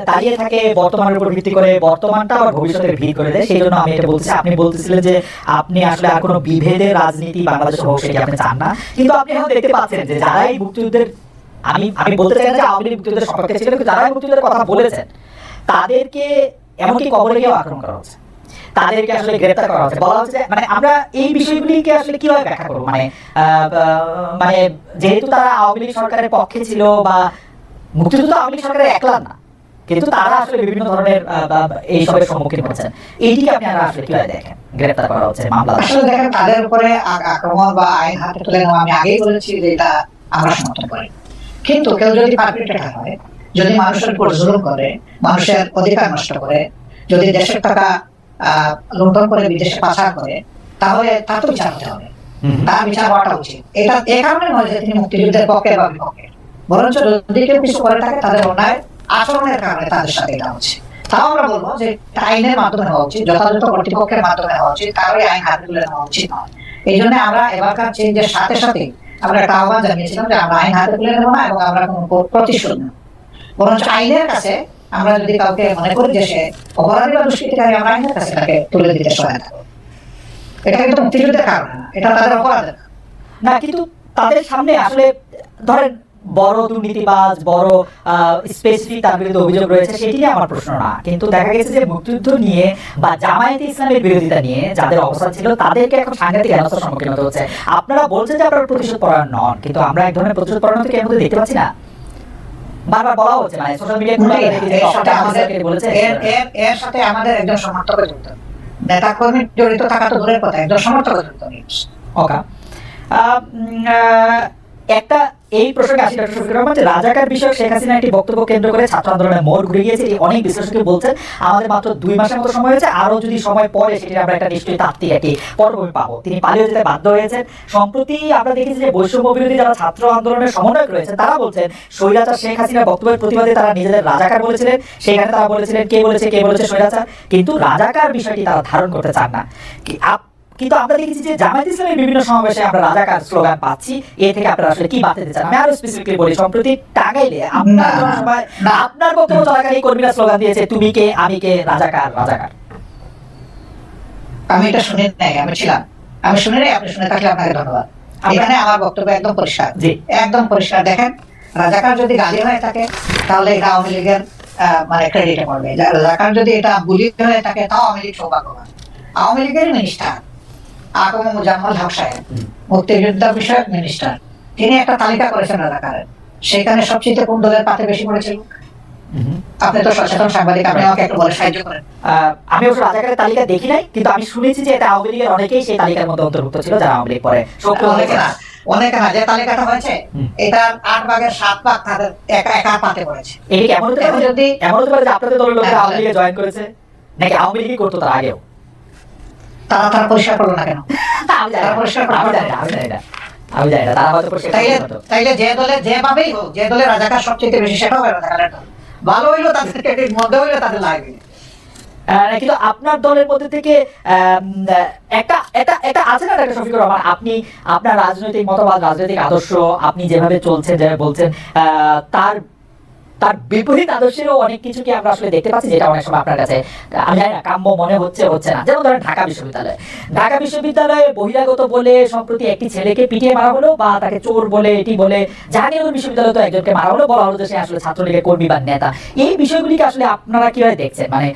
দাঁড়িয়ে থাকে বর্তমানের উপর ভিত্তি করে, বর্তমানটা আবার ভবিষ্যতের ভিড় করে দেয়। সেই জন্য আমি এটা বলতেছি, আপনি বলতেছিলেন যে আপনি আসলে আর কোনো বিভেদের রাজনীতি বাংলাদেশে হোক সেটি আপনি চান না, কিন্তু আপনি এখন দেখতে পাচ্ছেন যে যারাই মুক্তিযুদ্ধের, আমি বলতে চাই না যে আওয়ামী লীগ মুক্তিযুদ্ধের সপক্ষে ছিল, কিন্তু যারাই মুক্তিযুদ্ধের কথা বলেছেন তাদেরকে এমনকি কবরে গিয়েও আক্রমণ করা হচ্ছে, তাদেরকে আসলে গ্রেফতার করা হচ্ছে। বলা হচ্ছে মানে আমরা এই বিষয়গুলিকে আসলে কিভাবে ব্যাখ্যা করবো? মানে যেহেতু তারা আওয়ামী লীগ সরকারের পক্ষে ছিল, বা মুক্তিযুদ্ধ আওয়ামী লীগ সরকারের একলা না, কিন্তু তারা আসলে বিভিন্ন ধরনের এইসবের সম্মুখীন হচ্ছেন, এইটিকে আপনারা আসলে কিভাবে দেখেন? গ্রেফতার করা হচ্ছে, মামলা আসলে দেখেন তাদের উপরে আক্রমণ বা আইন হাতে তুলে নেওয়া, আমি আগেই বলেছি যে এটা আমরা সমর্থন করি। কিন্তু কেউ যদি পারপিট্রেটর হয়, যদি মানুষের উপর জুলুম করে, মানুষের অধিকার নষ্ট করে, যদি দেশের টাকা লুণ্ঠন করে বিদেশে পাচার করে, তাহলে তার তো বিচার হতে হবে, তার বিচার হওয়াটা উচিত। এটা এই কারণে নয় যে তিনি মুক্তিযুদ্ধের পক্ষে বা বিপক্ষে, বরঞ্চ যদি কেউ কিছু করে থাকে তাদের অন্যায় আচরণের কারণে তাদের সাথে এটা হচ্ছে। তাও আমরা বলবো যে আইনের মাধ্যমে হওয়া উচিত, যথাযথ কর্তৃপক্ষের মাধ্যমে হওয়া উচিত, কারোই আইন হাতে তুলে নেওয়া উচিত নয়। এই জন্য আমরা এবারকার চেঞ্জের সাথে সাথে আমরা একটা আহ্বান জানিয়েছিলাম যে আমরা আইন হাতে তুলে নেবো না এবং আমরা কোনো প্রতিশোধ নেব, বরঞ্চ আইনের কাছে আমরা যদি কাউকে মনে করি যে সে অপরাধী বা দুষ্কৃতিকারী, আমরা আইনের কাছে তাকে তুলে দিতে সহায়তা করব। এটা কিন্তু মুক্তিযুদ্ধের কারণ না, এটা তাদের অপরাধের না। কিন্তু তাদের সামনে আসলে ধরেন বড় দুর্নীতিবাজ, বড় স্পেসিফিক তার বিরুদ্ধে অভিযোগ রয়েছে, সেটি নিয়ে আমার প্রশ্ন না। কিন্তু দেখা গেছে যে মুক্তিযুদ্ধ নিয়ে বা জামায়াতে ইসলামের বিরোধিতা নিয়ে যাদের অবস্থান ছিল তাদেরকে এখন সাংঘাতিক হেনস্থার সম্মুখীন হতে হচ্ছে। আপনারা বলছেন যে আপনারা প্রতিশোধ পরায়ণ নন, কিন্তু আমরা এক ধরনের প্রতিশোধ পরায়ণ থেকে এর মধ্যে দেখতে পাচ্ছি না। বারবার বলা হচ্ছে, মানে সোশ্যাল মিডিয়ায় এর সাথে আমাদের একজন সমর্থক যুক্ত, নেতা কর্মী জড়িত থাকা তো দূরের কথা, একজন সমর্থক যুক্ত। ওকে, একটা এই প্রসঙ্গে আসি ডক্টর শফিকুর রহমান, রাজাকার বিষয়ক শেখ হাসিনা একটি বক্তব্য কেন্দ্র করে ছাত্র আন্দোলনের মোড় ঘুরে গিয়েছে। অনেক বিশ্লেষক বলছেন আমাদের মাত্র 2 মাসের মতো সময় হয়েছে, আরো যদি সময় পরে সেটি আমরা একটা নিশ্চয়ই তাত্ত্বিক একটি পটভূমি পাবো। তিনি পালিয়ে যেতে বাধ্য হয়েছেন। সম্প্রতি আমরা দেখেছি যে বৈষম্য বিরোধী যারা ছাত্র আন্দোলনের সমন্বয়ক রয়েছেন তারা বলছেন স্বৈরাচার শেখ হাসিনার বক্তব্যের প্রতিবাদে তারা নিজেদের রাজাকার বলেছিলেন। সেখানে তারা বলেছিলেন কে বলেছে স্বৈরাচার, কিন্তু রাজাকার বিষয়টি তারা ধারণ করতে চান না। কিন্তু আমরা দেখেছি যে জামায়াত ইসলামের বিভিন্ন সমাবেশে আমরা রাজাকার স্লোগান পাচ্ছি। এ থেকে আপনারা আসলে কি বাঁচাতে চান? আমি আরো স্পেসিফিকলি বলি, সম্প্রতি টাঙ্গাইলে আপনার বক্তব্য চলাকালে কর্মীরা স্লোগান দিয়েছে তুমি কে আমি কে, রাজাকার রাজাকার। আমি এটা শুনে নাই, আমি ছিলাম, আমি শুনে নাই, আপনি শুনে থাকলে আপনাকে ধন্যবাদ। এখানে আমার বক্তব্য একদম পরিষ্কার, একদম পরিষ্কার। দেখেন, রাজাকার যদি গালি হয়ে থাকে তাহলে এটা আওয়ামী লীগের মানে ক্রেডিটে পড়বে। রাজাকার যদি এটা বুলি হয়ে থাকে তাও আওয়ামী লীগ সৌভাগ্যবান। আওয়ামী লীগের মিনিস্টার আকম মুজাম্মেল হক সাহেব, মুক্তিযোদ্ধা বিষয়ক মিনিস্টার, তিনি একটা তালিকা করেছেন রাজাকারের। সেখানে সবচেয়ে কোন দলের পাতে বেশি পড়েছিল? আপনি তো সচেতন সাংবাদিক, আপনি আমাকে একটু বলে সাহায্য করেন। আমি অবশ্য রাজাকারের তালিকা দেখি নাই, কিন্তু আমি শুনেছি যে এটা আওয়ামী লীগের অনেকেই সেই তালিকার মধ্যে অন্তর্ভুক্ত ছিল, যারা আওয়ামী লীগ পরে অনেকে না, যে তালিকাটা হয়েছে এটার 8 ভাগের 7 ভাগ তাদের একা পাতে পড়েছে। এই এমন হতে পারে যে আপনাদের দলের লোকেরা আওয়ামী লীগে জয়েন করেছে, নাকি আওয়ামী লীগই করতো তার আগেও? তারা পরিষ্কার করলো না কেন? তাইলে যে দলে যেভাবেই হোক, যে দলে রাজাকার সবচেয়ে বেশি সেটা হবে রাজাকারের দল। ভালো হইলো তাদের ক্রেডিট, মন্দ হইলো তাদের লাগবে। কিন্তু আপনার দলের মধ্যে থেকে একটা আছে না ডক্টর শফিকুর রহমান, আপনি আপনার রাজনৈতিক মতবাদ, রাজনৈতিক আদর্শ, আপনি যেভাবে চলছেন, যেভাবে বলছেন, তার বিপরীত আদর্শেরও অনেক কিছু কি আমরা আসলে দেখতে পাচ্ছি, যেটা অনেক সময় আপনার কাছে আমি জানি না কাম্য মনে হচ্ছে না। যেমন ধরেন ঢাকা বিশ্ববিদ্যালয়ে বহিরাগত বলে সম্প্রতি একটি ছেলেকে পিটিয়ে মারা হলো, বা তাকে চোর বলে এটি বলে জাহাঙ্গীরনগর বিশ্ববিদ্যালয়ে তো একজনকে মারা হলো, বলা হলো যে সে আসলে ছাত্রলীগের কর্মী বা নেতা। এই বিষয়গুলিকে আসলে আপনারা কিভাবে দেখছেন? মানে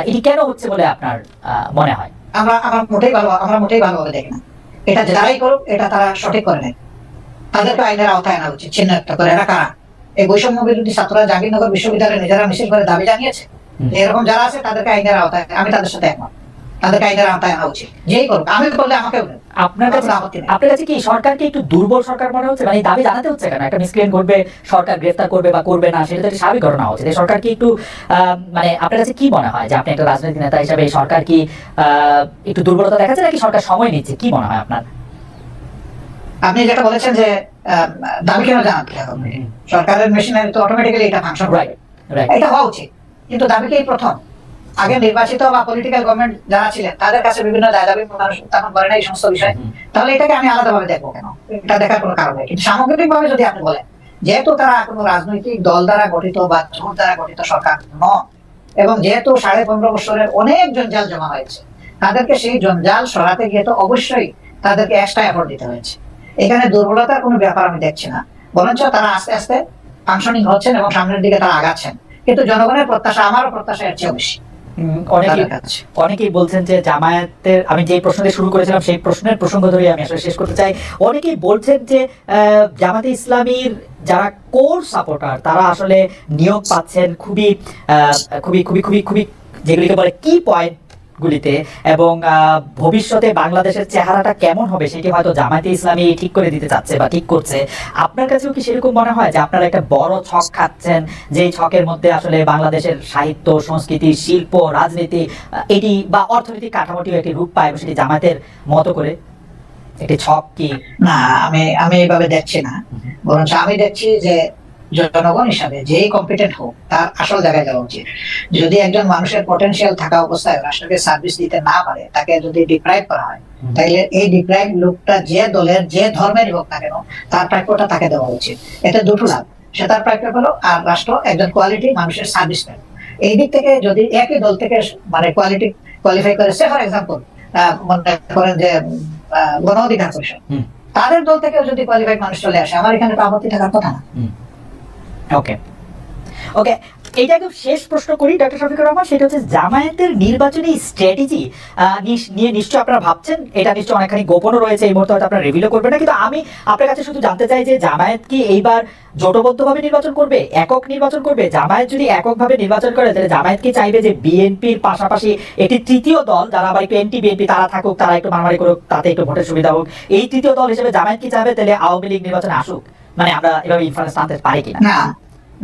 এটি কেন হচ্ছে বলে আপনার মনে হয়? আমরা মোটেই ভালোভাবে দেখি না। এটা যারাই করুক এটা তারা সঠিক করে নেয়, তাদেরকে আইনের আওতায় আনা উচিত, চিহ্নিত করে। এরা কারা? এই বৈষম্য বিরোধী ছাত্ররা জাহাঙ্গীরনগর বিশ্ববিদ্যালয়ে নিজেরা মিছিল করে দাবি জানিয়েছে এরকম যারা আছে তাদেরকে আইনের আওতায়, আমি তাদের সাথে একমত, তাদেরকে আইনের আওতায় আনা উচিত, যেই করুক। আমি বললে আমাকে আপনার কাছে কি সরকারকে একটু দুর্বল সরকার মনে হচ্ছে? মানে দাবি জানাতে হচ্ছে কেন? একটা মিসক্রিয়েন্ট ঘটবে, সরকার গ্রেফতার করবে বা করবে না, সেটা তো একটা স্বাভাবিক ঘটনা হচ্ছে। সরকার কি একটু মানে আপনার কাছে কি মনে হয় যে আপনি একটা রাজনৈতিক নেতা হিসাবে সরকার কি একটু দুর্বলতা দেখাচ্ছে নাকি সরকার সময় নিচ্ছে, কি মনে হয় আপনার? আপনি যেটা বলেছেন যে দাবি কেন জানাতে হবে, সরকারের মেশিনারি তো অটোমেটিক্যালি এটা ফাংশন করে, এটা হওয়া উচিত। কিন্তু দাবি কি প্রথম? আগে নির্বাচিত বা পলিটিক্যাল গভর্নমেন্ট যারা ছিলেন তাদের কাছে বিভিন্ন দাবি মানুষ উত্থাপন করে না এই সমস্ত বিষয়, তাহলে এটাকে আমি আলাদাভাবে দেখবো কেন? এটা দেখার কোনো কারণ নেই। কিন্তু সামগ্রিকভাবে যদি আপনি বলেন, যেহেতু তারা কোনো রাজনৈতিক দল দ্বারা গঠিত বা জোট দ্বারা গঠিত সরকার নয়, এবং যেহেতু 15.5 বছরের অনেক জঞ্জাল জমা হয়েছে, তাদেরকে সেই জঞ্জাল সরাতে গিয়ে তো অবশ্যই তাদেরকে এক্সট্রা এফোর্ট দিতে হয়েছে। এখানে দুর্বলতার কোনো ব্যাপার আমি দেখছি না, বরঞ্চ তারা আস্তে আস্তে ফাংশনিং হচ্ছেন এবং সামনের দিকে তারা আগাচ্ছেন। কিন্তু জনগণের প্রত্যাশা, আমারও প্রত্যাশা এর চেয়ে বেশি। অনেকেই বলছেন যে জামায়াতের, আমি যে প্রশ্ন দিয়ে শুরু করেছিলাম সেই প্রশ্নের প্রসঙ্গ ধরে আমি আসলে শেষ করতে চাই। অনেকেই বলছেন যে জামাতে ইসলামীর যারা কোর সাপোর্টার তারা আসলে নিয়োগ পাচ্ছেন খুবই খুবই খুবই খুবই খুবই যেগুলিকে বলে কি পয়েন্ট গুলিতে, এবং ভবিষ্যতে বাংলাদেশের চেহারাটা কেমন হবে সেটি হয়তো জামায়াতে ইসলামী ঠিক করে দিতে চাচ্ছে বা ঠিক করছে। আপনার কাছেও কি সেরকম মনে হয় যে আপনারা একটা বড় ছক খাচ্ছেন, যে ছকের মধ্যে আসলে বাংলাদেশের সাহিত্য, সংস্কৃতি, শিল্প, রাজনীতি এটি বা অর্থনৈতিক কাঠামোটিও একটি রূপ পায়, সেটি জামায়াতের মতো করে একটি ছক? কি না, আমি এইভাবে দেখছি না, বরঞ্চ আমি দেখছি যে জনগণ হিসাবে যেই কম্পিটেন্ট হোক তার আসল জায়গায় যাওয়া উচিত। যদি একজন মানুষের পটেনশিয়াল থাকা অবস্থায় রাষ্ট্রকে সার্ভিস দিতে না পারে, তাকে যদি ডিপ্রাইভ করা হয়, তাহলে এই ডিপ্রাইভ লোকটা যে দলের যে ধর্মেরই হোক না কেন, তার প্রাপ্যটা তাকে দেওয়া উচিত। এতে দুটো লাভ, সে তার প্রাপ্য পেলো আর রাষ্ট্র একজন কোয়ালিটি মানুষের সার্ভিস পেল। এই দিক থেকে যদি একই দল থেকে মানে কোয়ালিটি কোয়ালিফাই করে, সে ফর এক্সাম্পল মনে করেন যে গণ অধিকার পরিষদ, তাদের দল থেকেও যদি কোয়ালিফাইড মানুষ চলে আসে, আমার এখানে তো আপত্তি থাকার কথা না। ওকে ওকে, এইটা একদম শেষ প্রশ্ন করি ডক্টর শফিকুর রহমান, সেটা হচ্ছে জামায়াতের নির্বাচনী স্ট্র্যাটেজি নিয়ে নিশ্চয়ই আপনারা ভাবছেন, এটা নিশ্চয়ই অনেকখানি গোপনও রয়েছে, এই মুহূর্তে হয়তো আপনারা রিভিলও করবেন না, কিন্তু আমি আপনার কাছে শুধু জানতে চাই যে জামায়াত কি এইবার জোটবদ্ধভাবে নির্বাচন করবে, একক নির্বাচন করবে? জামায়াত যদি এককভাবে নির্বাচন করে তাহলে জামায়াত কি চাইবে যে বিএনপির পাশাপাশি একটি তৃতীয় দল যারা আবার একটু এন্টি বিএনপি তারা থাকুক, তারা একটু মারামারি করুক, তাতে একটু ভোটের সুবিধা হোক, এই তৃতীয় দল হিসেবে জামায়াত কি চাইবে তাহলে আওয়ামী লীগ নির্বাচনে আসুক? মানে আমরা এভাবে ইনফ্লুয়েন্স আনতে পারি কিনা?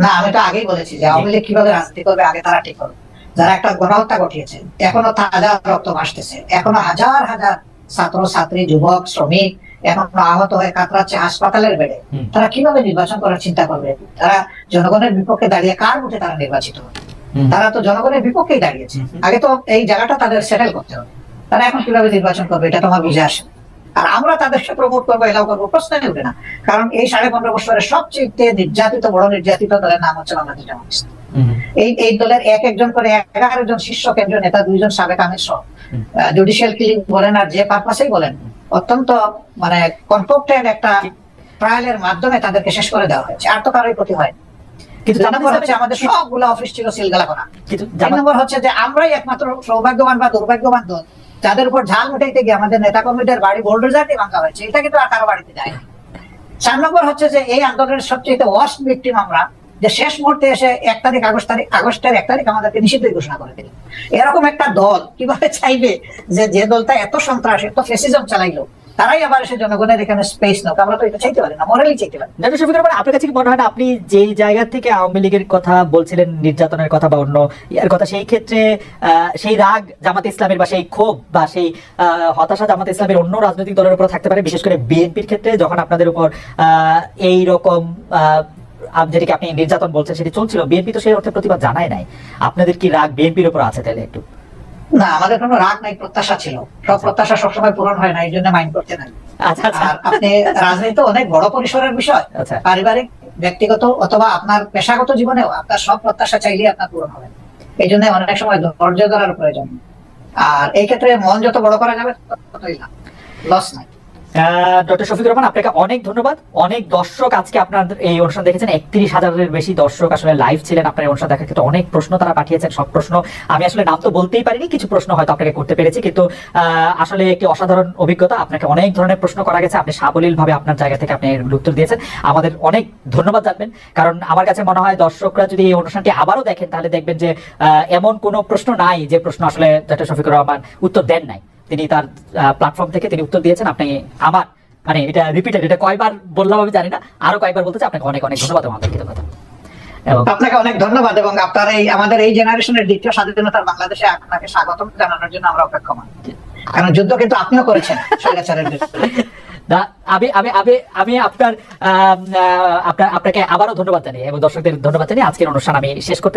না, আমি তো আগেই বলেছি যে আওয়ামী লীগ কিভাবে রাজনীতি করবে আগে তারা ঠিক করবে। যারা একটা গণহত্যা ঘটিয়েছে, এখনো তাজা রক্ত ভাসতেছে, এখনো হাজার হাজার ছাত্র ছাত্রী, যুবক, শ্রমিক এখনো আহত হয়ে কাতরাচ্ছে হাসপাতালের বেডে, তারা কিভাবে নির্বাচন করার চিন্তা করবে? তারা জনগণের বিপক্ষে দাঁড়িয়ে কার ভোটে তারা নির্বাচিত হবে? তারা তো জনগণের বিপক্ষেই দাঁড়িয়েছে, আগে তো এই জায়গাটা তাদের সেটেল করতে হবে। তারা এখন কিভাবে নির্বাচন করবে এটা তোমার বুঝে আসে। আর আমরা তাদেরকে প্রমোট করবো, এলাও করবো, প্রশ্নই উঠে না। কারণ এই 15.5 বছরের সবচেয়ে নির্যাতিত, বড় নির্যাতিত দলের নাম হচ্ছে বাংলাদেশ জামাত ইসলামী। এই দলের একজন করে 11 জন শীর্ষ কেন্দ্রীয় নেতা, 2 জন সাবেক আমির সহ জুডিশিয়াল কিলিং বলেন আর যে পারপাসেই বলেন, অত্যন্ত মানে কনফোর্টেড একটা ট্রায়ালের মাধ্যমে তাদেরকে শেষ করে দেওয়া হয়েছে। আর তো কারোই ক্ষতি হয়। কিন্তু আমাদের সবগুলো অফিস ছিল সিলগালা করা। তিন নম্বর হচ্ছে যে আমরাই একমাত্র সৌভাগ্যবান বা দুর্ভাগ্যবান দল যাদের উপর ঝাল উঠাইতে গিয়ে আমাদের নেতা কর্মীদের বাড়ি বোল্ডোজার দিয়ে ভাঙা হয়েছে। এটা কিন্তু আর কারো বাড়িতে যায়। 4 নম্বর হচ্ছে যে এই আন্দোলনের সবচেয়ে ওয়ার্স্ট ভিকটিম আমরা, যে শেষ মুহূর্তে এসে আগস্টের 1 তারিখ আমাদেরকে নিষিদ্ধ ঘোষণা করে দিল। এরকম একটা দল কিভাবে চাইবে যে দলটা এত সন্ত্রাস, এত ফ্যাসিজম চালাইলো, তারাই আবার এসে জনগণের এখানে স্পেস নাও? আমরা তো এটা চাইতে পারি না, মোরালি চাইতে পারি। ডক্টর শফিকুর রহমান, আপনার কাছে কি মনে হয় না আপনি যেই জায়গা থেকে আওয়ামী লীগের কথা বলছিলেন, নির্যাতনের কথা বা অন্য এর কথা, সেই ক্ষেত্রে সেই রাগ জামাত ইসলামের বা সেই ক্ষোভ বা সেই হতাশা জামাত ইসলামের অন্য রাজনৈতিক দলের উপর থাকতে পারে, বিশেষ করে বিএনপির ক্ষেত্রে যখন আপনাদের উপর এই রকম যেটাকে আপনি নির্যাতন বলছেন সেটি চলছিল, বিএনপি তো সেই অর্থে প্রতিবাদ জানায় নাই, আপনাদের কি রাগ বিএনপির উপর আছে? তাহলে একটু না, আমাদের কোনো রাগ নাই, প্রত্যাশা ছিল। সব প্রত্যাশা সবসময় পূরণ হয় না, এই জন্য মাইন্ড করতে নাই। আর আপনি রাজনীতি অনেক বড় পরিসরের বিষয়, পারিবারিক, ব্যক্তিগত অথবা আপনার পেশাগত জীবনেও আপনার সব প্রত্যাশা চাইলে আপনার পূরণ হবে। এই জন্য অনেক সময় ধৈর্য ধরার প্রয়োজন। আর এই ক্ষেত্রে মন যত বড় করা যাবে ততই লাভ, লস নাই। ডক্টর শফিকুর রহমান, আপনাকে অনেক ধন্যবাদ। অনেক দর্শক আজকে আপনার এই অনুষ্ঠান দেখেছেন, 31,000-এর বেশি দর্শক আসলে লাইভ ছিলেন আপনার এই অনুষ্ঠান দেখার ক্ষেত্রে। অনেক প্রশ্ন তারা পাঠিয়েছেন, সব প্রশ্ন আমি আসলে নাম তো বলতেই পারিনি, কিছু প্রশ্ন হয়তো আপনাকে করতে পেরেছি, কিন্তু আসলে একটি অসাধারণ অভিজ্ঞতা। আপনাকে অনেক ধরনের প্রশ্ন করা গেছে, আপনি সাবলীল ভাবে আপনার জায়গা থেকে আপনি এর উত্তর দিয়েছেন। আমাদের অনেক ধন্যবাদ জানবেন, কারণ আমার কাছে মনে হয় দর্শকরা যদি এই অনুষ্ঠানটি আবারও দেখেন তাহলে দেখবেন যে এমন কোনো প্রশ্ন নাই যে প্রশ্ন আসলে ডক্টর শফিকুর রহমান উত্তর দেন নাই। তিনি তার প্ল্যাটফর্ম থেকে তিনি উত্তর দিয়েছেন। আপনি আমার মানে এটা রিপিটেড, এটা কয়বার বললাম আমি জানি না, আরো কয়েকবার বলতে চাই। আপনাকে অনেক অনেক ধন্যবাদ এবং আন্তরিক কৃতজ্ঞতা। এবং আপনাকে অনেক ধন্যবাদ, এবং আপনার এই আমাদের এই জেনারেশনের দ্বিতীয় স্বাধীনতার বাংলাদেশে আপনাকে স্বাগতম জানানোর জন্য আমরা অপেক্ষমান। কারণ যুদ্ধ কিন্তু আপনিও করেছেন স্বৈরাচারের বিরুদ্ধে। আমি আমি আমি আমি আপনার আপনাকে আবারও ধন্যবাদ জানাই এবং দর্শকদের ধন্যবাদ জানিয়ে আজকের অনুষ্ঠান আমি শেষ করতে